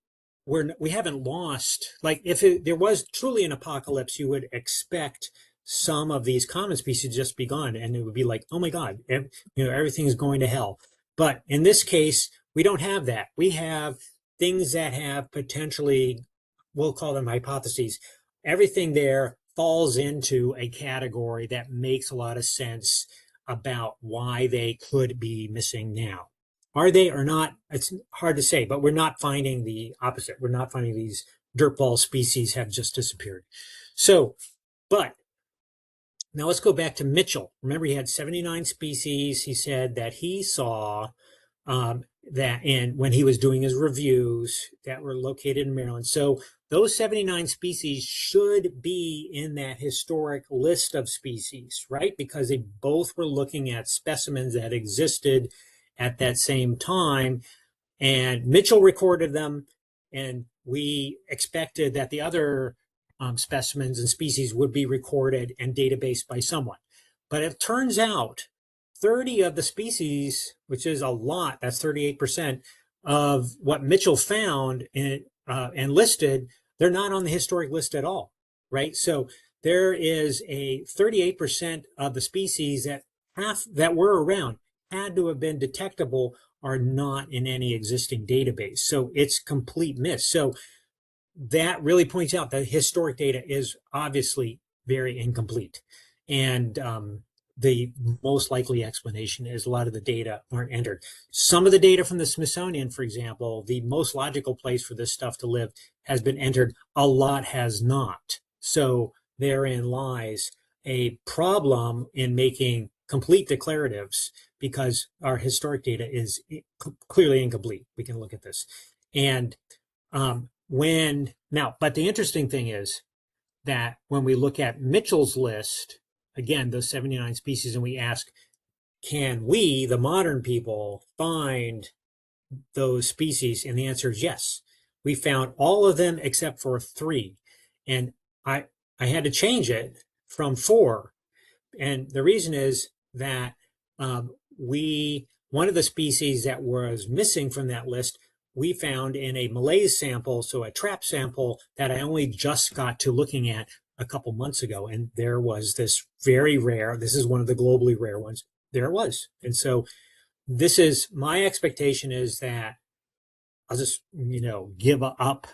we haven't lost, like if there was truly an apocalypse, you would expect some of these common species to just be gone, and it would be like, oh my God, everything is going to hell. But in this case, we don't have that. We have things that have potentially, we'll call them hypotheses. Everything there falls into a category that makes a lot of sense about why they could be missing now. Are they or not? It's hard to say, but we're not finding the opposite. We're not finding these dirtball species have just disappeared. So, but now let's go back to Mitchell. Remember, he had 79 species. He said that he saw that when he was doing his reviews that were located in Maryland. So those 79 species should be in that historic list of species, right? Because they both were looking at specimens that existed at that same time. And Mitchell recorded them, and we expected that the other specimens and species would be recorded and databased by someone. But it turns out 30 of the species, which is a lot, that's 38% of what Mitchell found and listed, they're not on the historic list at all, right? So there is a 38% of the species that were around had to have been detectable are not in any existing database. So it's complete miss. So that really points out that historic data is obviously very incomplete. And the most likely explanation is a lot of the data aren't entered. Some of the data from the Smithsonian, for example, the most logical place for this stuff to live has been entered. A lot has not. So therein lies a problem in making complete declaratives because our historic data is clearly incomplete. We can look at this. And but the interesting thing is that when we look at Mitchell's list, again, those 79 species, and we ask, can we, the modern people, find those species? And the answer is yes. We found all of them except for 3. And I had to change it from 4. And the reason is that one of the species that was missing from that list, we found in a malaise sample, so a trap sample that I only just got to looking at a couple months ago. And there was this very rare, this is one of the globally rare ones, there it was. And so this is, my expectation is that I'll just, give up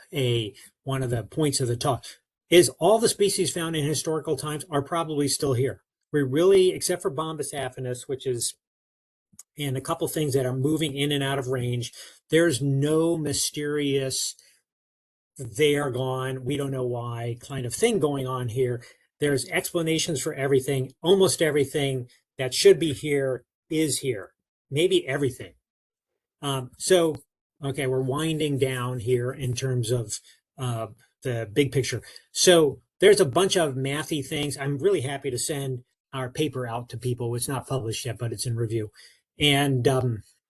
one of the points of the talk, is all the species found in historical times are probably still here. We're really, except for Bombus affinis, which is, and a couple things that are moving in and out of range, there's no mysterious, they are gone, we don't know why kind of thing going on here. There's explanations for everything. Almost everything that should be here is here. Maybe everything. Okay, we're winding down here in terms of the big picture. So there's a bunch of mathy things. I'm really happy to send our paper out to people. It's not published yet, but it's in review. And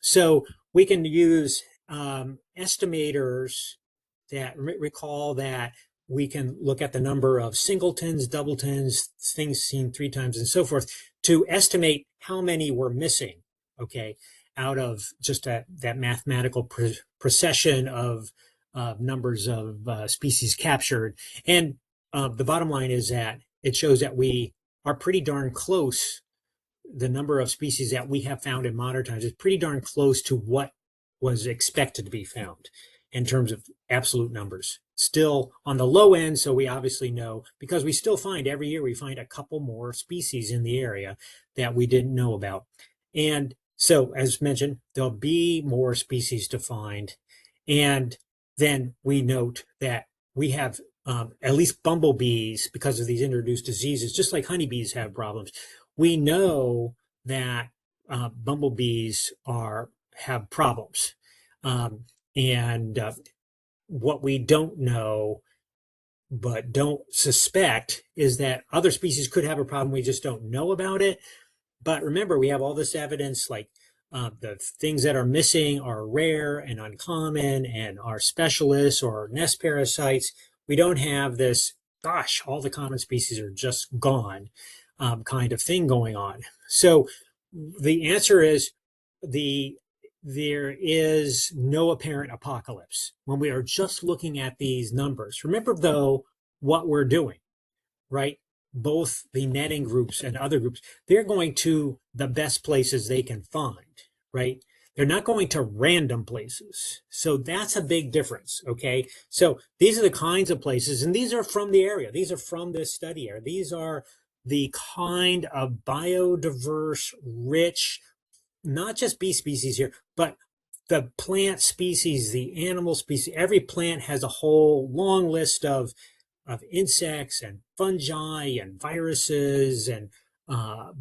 so we can use estimators that recall that we can look at the number of singletons, doubletons, things seen 3 times, and so forth to estimate how many we're missing, okay, out of just that mathematical procession of numbers of species captured. And the bottom line is that it shows that we are pretty darn close. The number of species that we have found in modern times is pretty darn close to what was expected to be found in terms of absolute numbers. Still on the low end, so we obviously know, because we still find every year, we find a couple more species in the area that we didn't know about. And so, as mentioned, there'll be more species to find. And then we note that we have at least bumblebees, because of these introduced diseases, just like honeybees have problems. We know that bumblebees have problems. And what we don't know, but don't suspect, is that other species could have a problem. We just don't know about it. But remember, we have all this evidence, like the things that are missing are rare and uncommon and are specialists or nest parasites. We don't have this, gosh, all the common species are just gone kind of thing going on. So the answer is there is no apparent apocalypse when we are just looking at these numbers. Remember, though, what we're doing, right? Both the netting groups and other groups, they're going to the best places they can find, right? They're not going to random places. So that's a big difference, okay? So these are the kinds of places, and these are from the area. These are from this study area. These are the kind of biodiverse, rich, not just bee species here, but the plant species, the animal species. Every plant has a whole long list of insects and fungi and viruses and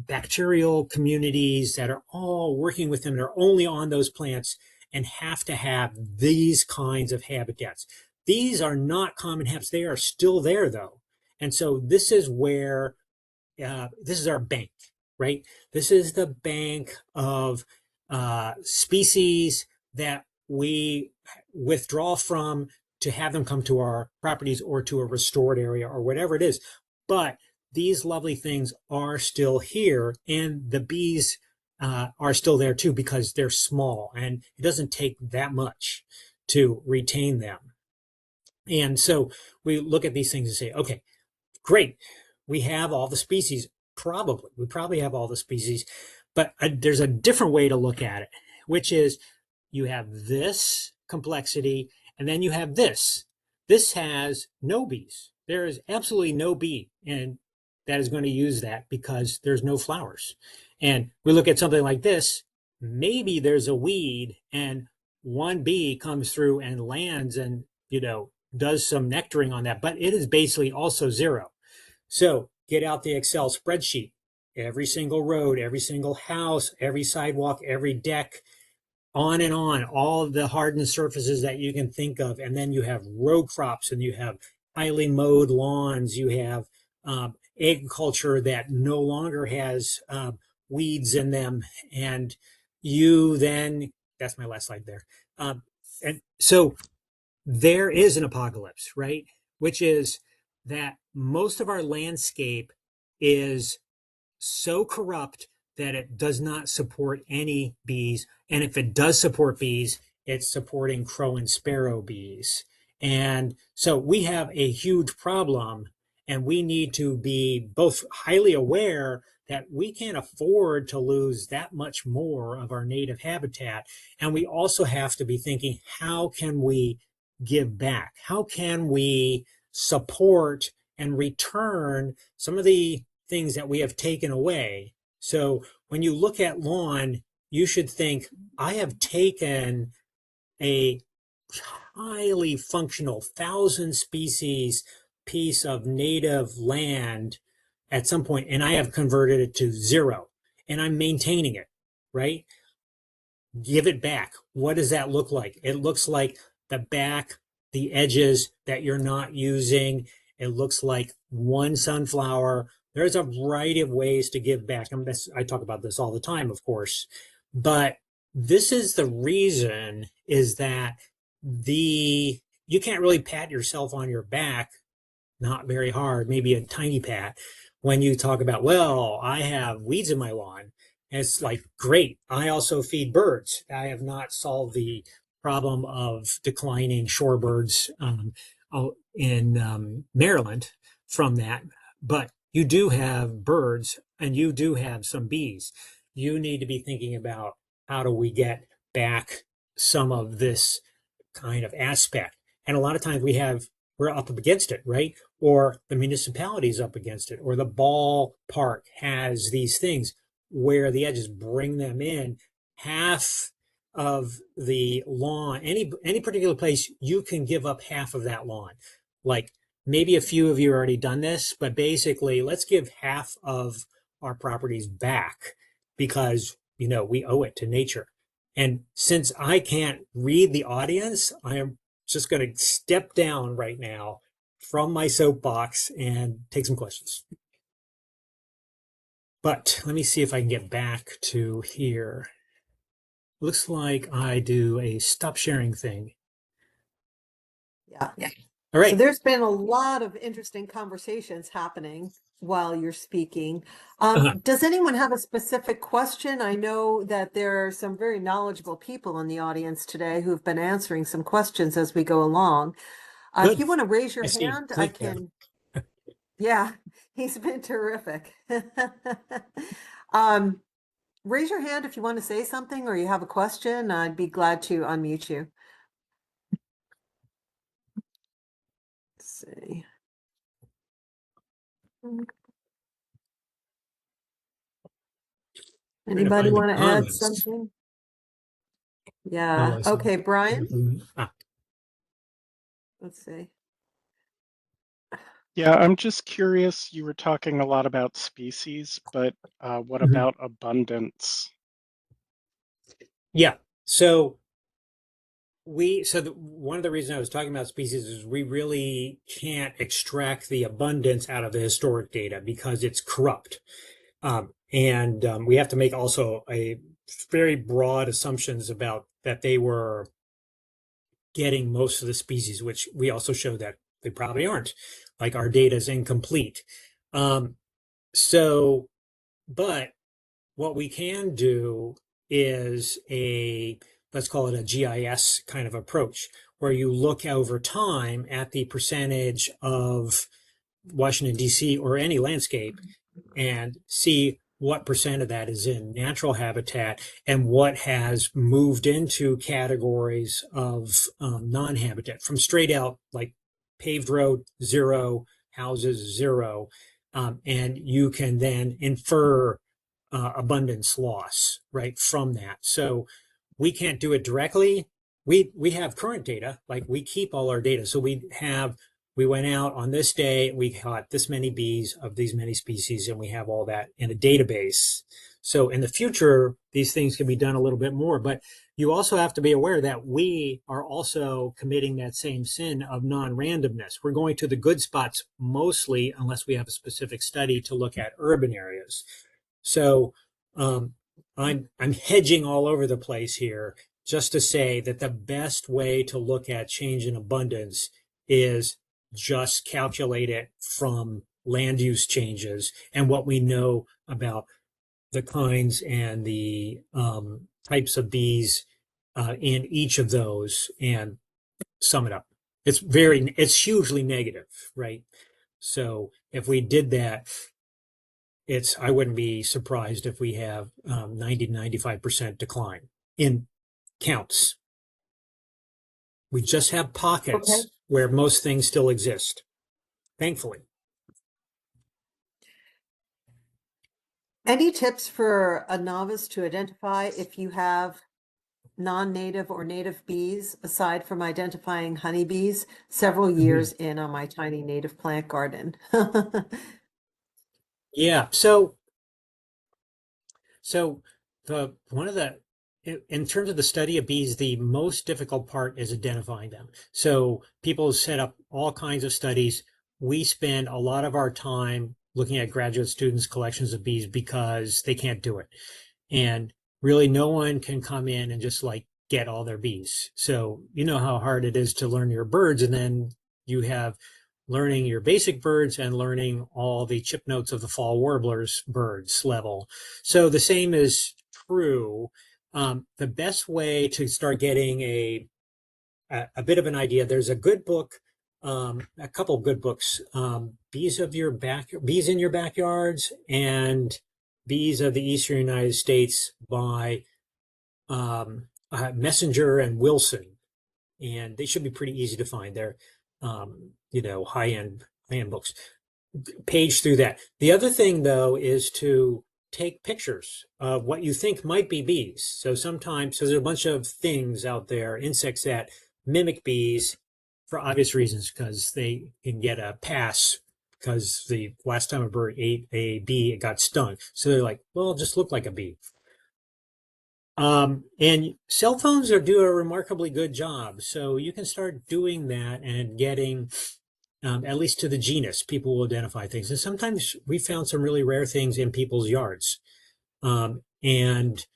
bacterial communities that are all working with them. They're only on those plants and have to have these kinds of habitats. These are not common habitats. They are still there, though. And so this is where, this is our bank, right? This is the bank of species that we withdraw from to have them come to our properties or to a restored area or whatever it is. But these lovely things are still here, and the bees are still there too, because they're small and it doesn't take that much to retain them. And so we look at these things and say, okay, great, we have all the species. We probably have all the species, but there's a different way to look at it, which is you have this complexity, and then you have this. This has no bees. There is absolutely no bee, and that is going to use that because there's no flowers. And we look at something like this, maybe there's a weed, and one bee comes through and lands and, does some nectaring on that, but it is basically also zero. So get out the Excel spreadsheet. Every single road, every single house, every sidewalk, every deck, on and on, all the hardened surfaces that you can think of. And then you have row crops, and you have highly mowed lawns. You have agriculture that no longer has weeds in them. And you then, that's my last slide there. And so there is an apocalypse, right? Which is that most of our landscape is so corrupt that it does not support any bees. And if it does support bees, it's supporting crow and sparrow bees. And so we have a huge problem, and we need to be both highly aware that we can't afford to lose that much more of our native habitat. And we also have to be thinking, how can we give back? How can we support and return some of the things that we have taken away? So when you look at lawn, you should think, I have taken a highly functional 1,000 species piece of native land at some point, and I have converted it to zero, and I'm maintaining it, right? Give it back. What does that look like? It looks like the back, the edges that you're not using. It looks like one sunflower. There's a variety of ways to give back. I talk about this all the time, of course, but this is the reason, is that you can't really pat yourself on your back not very hard, maybe a tiny pat. When you talk about, well, I have weeds in my lawn, and it's like, great. I also feed birds. I have not solved the problem of declining shorebirds in Maryland from that, but you do have birds and you do have some bees. You need to be thinking about how do we get back some of this kind of aspect. And a lot of times we're up against it, right? Or the municipality is up against it, or the ballpark has these things where the edges bring them in. Half of the lawn, any particular place, you can give up half of that lawn. Like maybe a few of you already done this, but basically let's give half of our properties back because we owe it to nature. And since I can't read the audience, I am just going to step down right now from my soapbox and take some questions. But let me see if I can get back to here. Looks like I do a stop sharing thing. Yeah. All right. So there's been a lot of interesting conversations happening while you're speaking. Does anyone have a specific question? I know that there are some very knowledgeable people in the audience today who've been answering some questions as we go along. If you want to raise your hand, I can. Yeah, he's been terrific. Raise your hand if you want to say something or you have a question. I'd be glad to unmute you. Let's see. Anybody want to add something? Yeah. Okay, Brian. Let's see. Yeah, I'm just curious. You were talking a lot about species, but what about abundance? Yeah. So one of the reasons I was talking about species is we really can't extract the abundance out of the historic data because it's corrupt. And we have to make also a very broad assumptions about that they were getting most of the species, which we also show that they probably aren't. Like our data is incomplete. But what we can do is let's call it a GIS kind of approach, where you look over time at the percentage of Washington, D.C. or any landscape and see what percent of that is in natural habitat and what has moved into categories of non-habitat from straight out like paved road, 0, houses, 0. And you can then infer abundance loss, right, from that. So we can't do it directly. We have current data, like we keep all our data. So we went out on this day, we caught this many bees of these many species, and we have all that in a database. So in the future, these things can be done a little bit more, but you also have to be aware that we are also committing that same sin of non-randomness. We're going to the good spots mostly, unless we have a specific study to look at urban areas. So I'm hedging all over the place here just to say that the best way to look at change in abundance is just calculate it from land use changes and what we know about the kinds and the types of bees in each of those and sum it up. It's hugely negative, right? So if we did that, I wouldn't be surprised if we have 90 to 95% decline in counts. We just have pockets where most things still exist, thankfully. Any tips for a novice to identify if you have non-native or native bees, aside from identifying honeybees, several years in on my tiny native plant garden? Yeah. So in terms of the study of bees, the most difficult part is identifying them. So people set up all kinds of studies. We spend a lot of our time looking at graduate students' collections of bees because they can't do it. And really no one can come in and just like get all their bees. So you know how hard it is to learn your birds, and then you have learning your basic birds and learning all the chip notes of the fall warblers birds level. So the same is true. The best way to start getting a bit of an idea, there's a good book, a couple of good books, Bees in Your Backyards and Bees of the Eastern United States by Messenger and Wilson. And they should be pretty easy to find. They're, high-end books. Page through that. The other thing, though, is to take pictures of what you think might be bees. So sometimes, so there's a bunch of things out there, insects that mimic bees for obvious reasons, because they can get a pass because the last time a bird ate a bee, it got stung. So they're like, well, it'll just look like a bee. And cell phones do a remarkably good job. So you can start doing that and getting, at least to the genus, people will identify things. And sometimes we found some really rare things in people's yards. And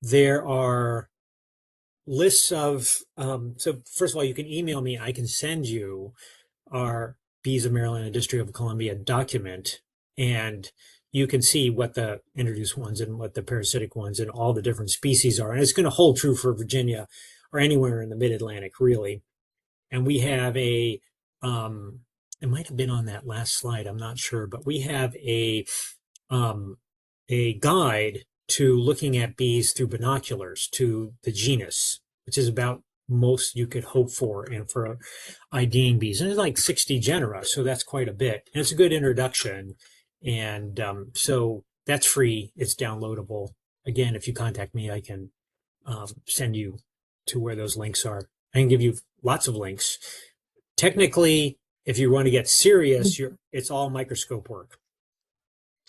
there are lists of, so first of all, you can email me. I can send you our Bees of Maryland and District of Columbia document, and you can see what the introduced ones and what the parasitic ones and all the different species are. And it's going to hold true for Virginia or anywhere in the mid-Atlantic, really. And we have it might have been on that last slide, I'm not sure, but we have a guide to looking at bees through binoculars to the genus, which is about most you could hope for and for IDing bees. And it's like 60 genera, so that's quite a bit. And it's a good introduction. And so that's free. It's downloadable. Again, if you contact me, I can send you to where those links are. I can give you lots of links. Technically, if you want to get serious, it's all microscope work.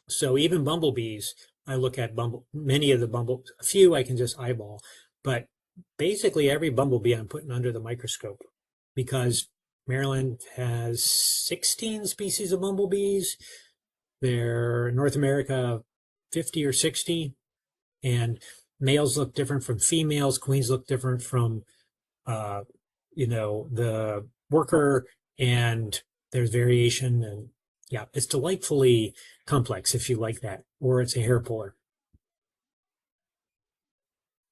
So even bumblebees, I look at a few I can just eyeball, but basically every bumblebee I'm putting under the microscope, because Maryland has 16 species of bumblebees. They're North America 50 or 60, and males look different from females. Queens look different from, the worker, and there's variation. And yeah, it's delightfully complex if you like that, or it's a hair puller.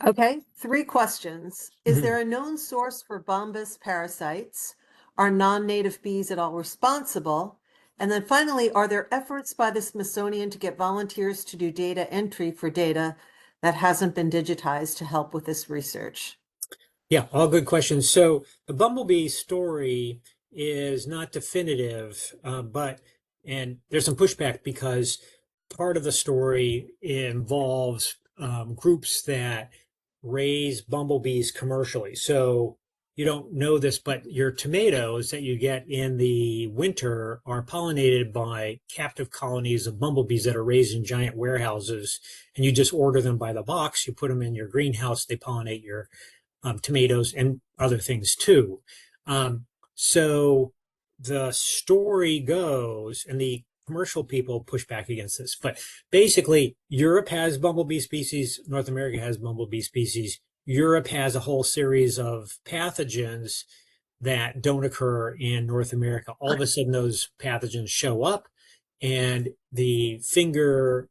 Okay, 3 questions. Is there a known source for bombus parasites? Are non-native bees at all responsible? And then finally, are there efforts by the Smithsonian to get volunteers to do data entry for data that hasn't been digitized to help with this research? Yeah, all good questions. So the bumblebee story is not definitive, and there's some pushback because part of the story involves groups that raise bumblebees commercially. So you don't know this, but your tomatoes that you get in the winter are pollinated by captive colonies of bumblebees that are raised in giant warehouses, and you just order them by the box. You put them in your greenhouse, they pollinate your tomatoes and other things too. So the story goes, and the commercial people push back against this, but basically Europe has bumblebee species, North America has bumblebee species. Europe has a whole series of pathogens that don't occur in North America. All of a sudden those pathogens show up, and the finger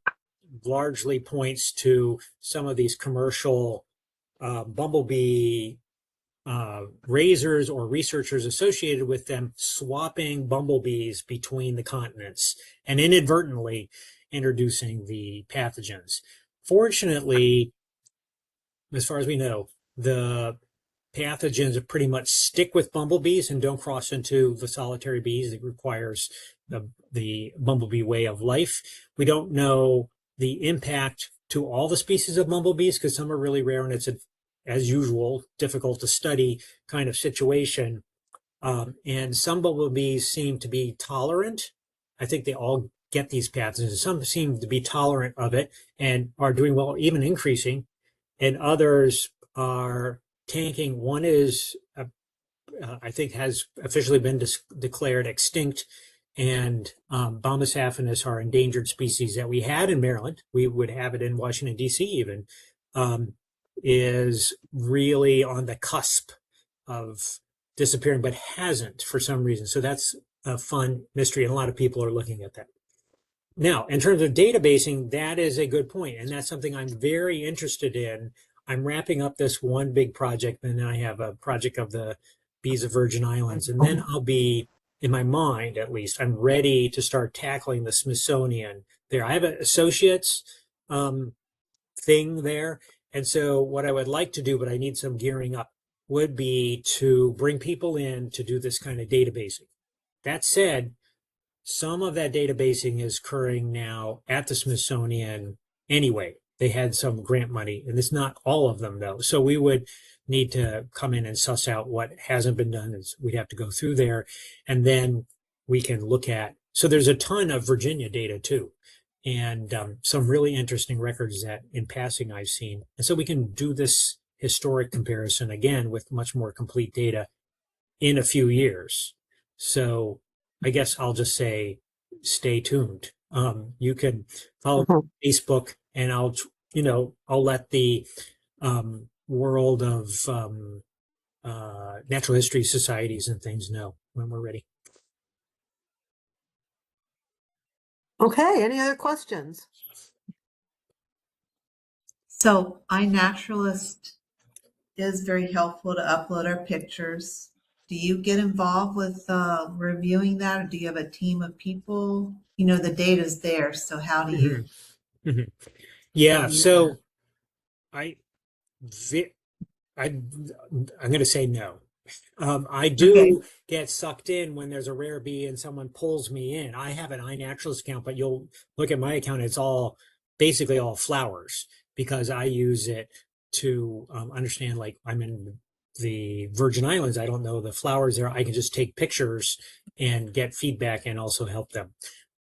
largely points to some of these commercial bumblebee raisers or researchers associated with them swapping bumblebees between the continents and inadvertently introducing the pathogens. Fortunately, as far as we know, the pathogens pretty much stick with bumblebees and don't cross into the solitary bees. It requires the bumblebee way of life. We don't know the impact to all the species of bumblebees because some are really rare, and it's as usual, difficult to study kind of situation. And some bumblebees seem to be tolerant. I think they all get these pathogens. Some seem to be tolerant of it and are doing well, even increasing. And others are tanking. One is, I think, has officially been declared extinct. And Bombus affinis are endangered species that we had in Maryland. We would have it in Washington, D.C. even. Is really on the cusp of disappearing, but hasn't for some reason. So that's a fun mystery, and a lot of people are looking at that. Now, in terms of databasing, that is a good point, and that's something I'm very interested in. I'm wrapping up this one big project, and then I have a project of the bees of Virgin Islands, and then I'll be, in my mind at least, I'm ready to start tackling the Smithsonian there. I have an associate's thing there, and so what I would like to do, but I need some gearing up, would be to bring people in to do this kind of databasing. That said, some of that databasing is occurring now at the Smithsonian anyway. They had some grant money, and it's not all of them though. So we would need to come in and suss out what hasn't been done. We'd have to go through there, and then we can look at. So there's a ton of Virginia data too, and some really interesting records that in passing I've seen. And so we can do this historic comparison again with much more complete data in a few years. So I guess I'll just say, stay tuned. You can follow Facebook, and I'll let the world of natural history societies and things know when we're ready. Okay, any other questions? So iNaturalist is very helpful to upload our pictures. Do you get involved with reviewing that, or do you have a team of people? The data's there, so how do you? Yeah, review so that? I'm going to say no. I do get sucked in when there's a rare bee and someone pulls me in. I have an iNaturalist account, but you'll look at my account, it's basically all flowers, because I use it to understand, like, I'm in the Virgin Islands. I don't know the flowers there. I can just take pictures and get feedback and also help them.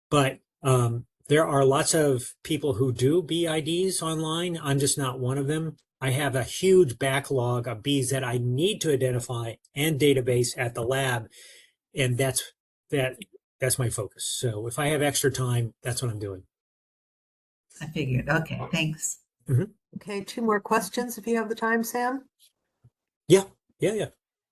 But there are lots of people who do bee IDs online. I'm just not one of them. I have a huge backlog of bees that I need to identify and database at the lab, and that's my focus. So if I have extra time, that's what I'm doing. I figured. Okay, thanks. Okay, 2 more questions if you have the time, Sam. Yeah.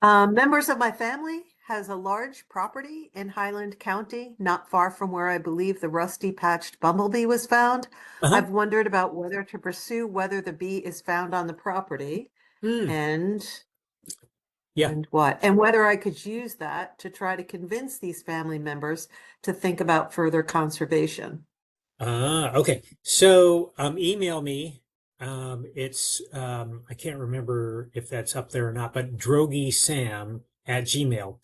Members of my family has a large property in Highland County, not far from where I believe the rusty-patched bumblebee was found. I've wondered about whether to pursue whether the bee is found on the property and what, and whether I could use that to try to convince these family members to think about further conservation. Okay. So email me. It's I can't remember if that's up there or not, but drogesam@gmail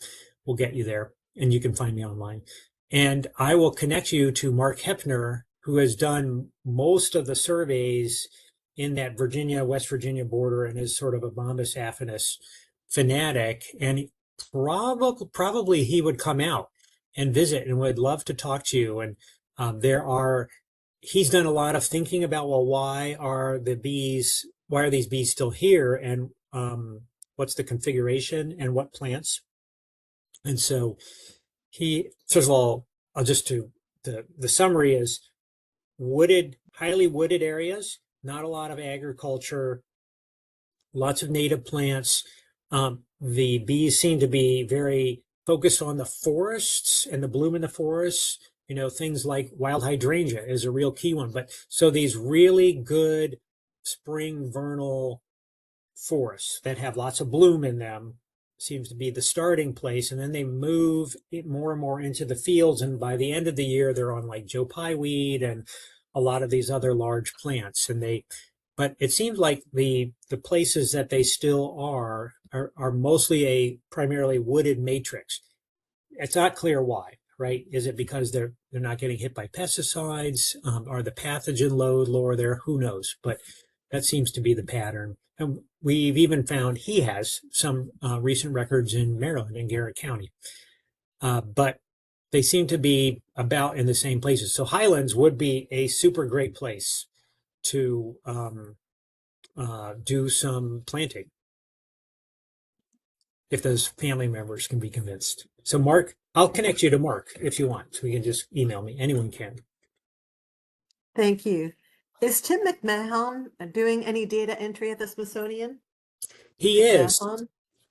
will get you there, and you can find me online. And I will connect you to Mark Hepner, who has done most of the surveys in that West Virginia border, and is sort of a Bombus affinis fanatic. And probably he would come out and visit and would love to talk to you. And he's done a lot of thinking about, well, why are these bees still here, and what's the configuration and what plants? And so first of all, I'll just do the summary is highly wooded areas, not a lot of agriculture, lots of native plants. The bees seem to be very focused on the forests and the bloom in the forests. Things like wild hydrangea is a real key one. But so these really good spring vernal forests that have lots of bloom in them seems to be the starting place. And then they move it more and more into the fields. And by the end of the year, they're on like Joe Pye weed and a lot of these other large plants. But it seems like the places that they still are mostly a primarily wooded matrix. It's not clear why. Right? Is it because they're not getting hit by pesticides? Are the pathogen load lower there? Who knows? But that seems to be the pattern. And we've even found he has some recent records in Maryland, in Garrett County. But they seem to be about in the same places. So Highlands would be a super great place to do some planting, if those family members can be convinced. So Mark, I'll connect you to Mark if you want. So you can just email me. Anyone can. Thank you. Is Tim McMahon doing any data entry at the Smithsonian? He is.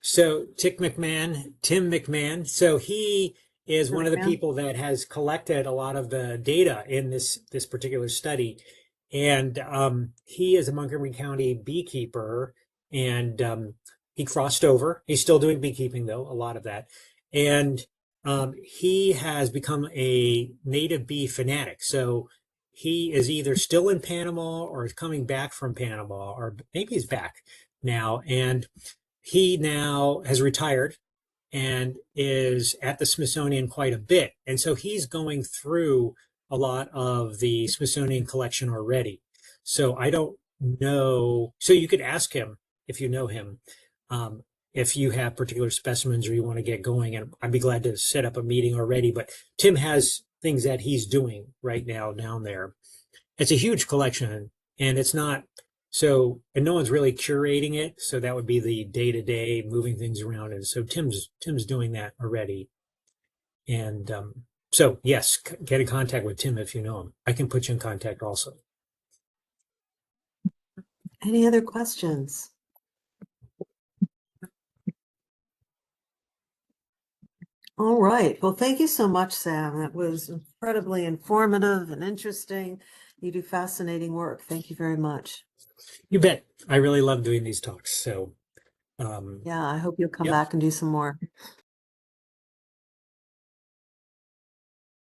So Tim McMahon. So he is one of the Graham? people that has collected a lot of the data in this particular study. And he is a Montgomery County beekeeper, and he crossed over. He's still doing beekeeping, though, a lot of that. And he has become a native bee fanatic. So he is either still in Panama or is coming back from Panama, or maybe he's back now. And he now has retired and is at the Smithsonian quite a bit. And so he's going through a lot of the Smithsonian collection already. So I don't know. So you could ask him if you know him, if you have particular specimens or you want to get going. And I'd be glad to set up a meeting already. But Tim has things that he's doing right now down there. It's a huge collection, and it's not so, and no one's really curating it. So that would be the day to day moving things around. And so Tim's doing that already. And so yes, get in contact with Tim if you know him. I can put you in contact also. Any other questions? All right. Well, thank you so much, Sam. That was incredibly informative and interesting. You do fascinating work. Thank you very much. You bet. I really love doing these talks. So Yeah, I hope you'll come yep. back and do some more.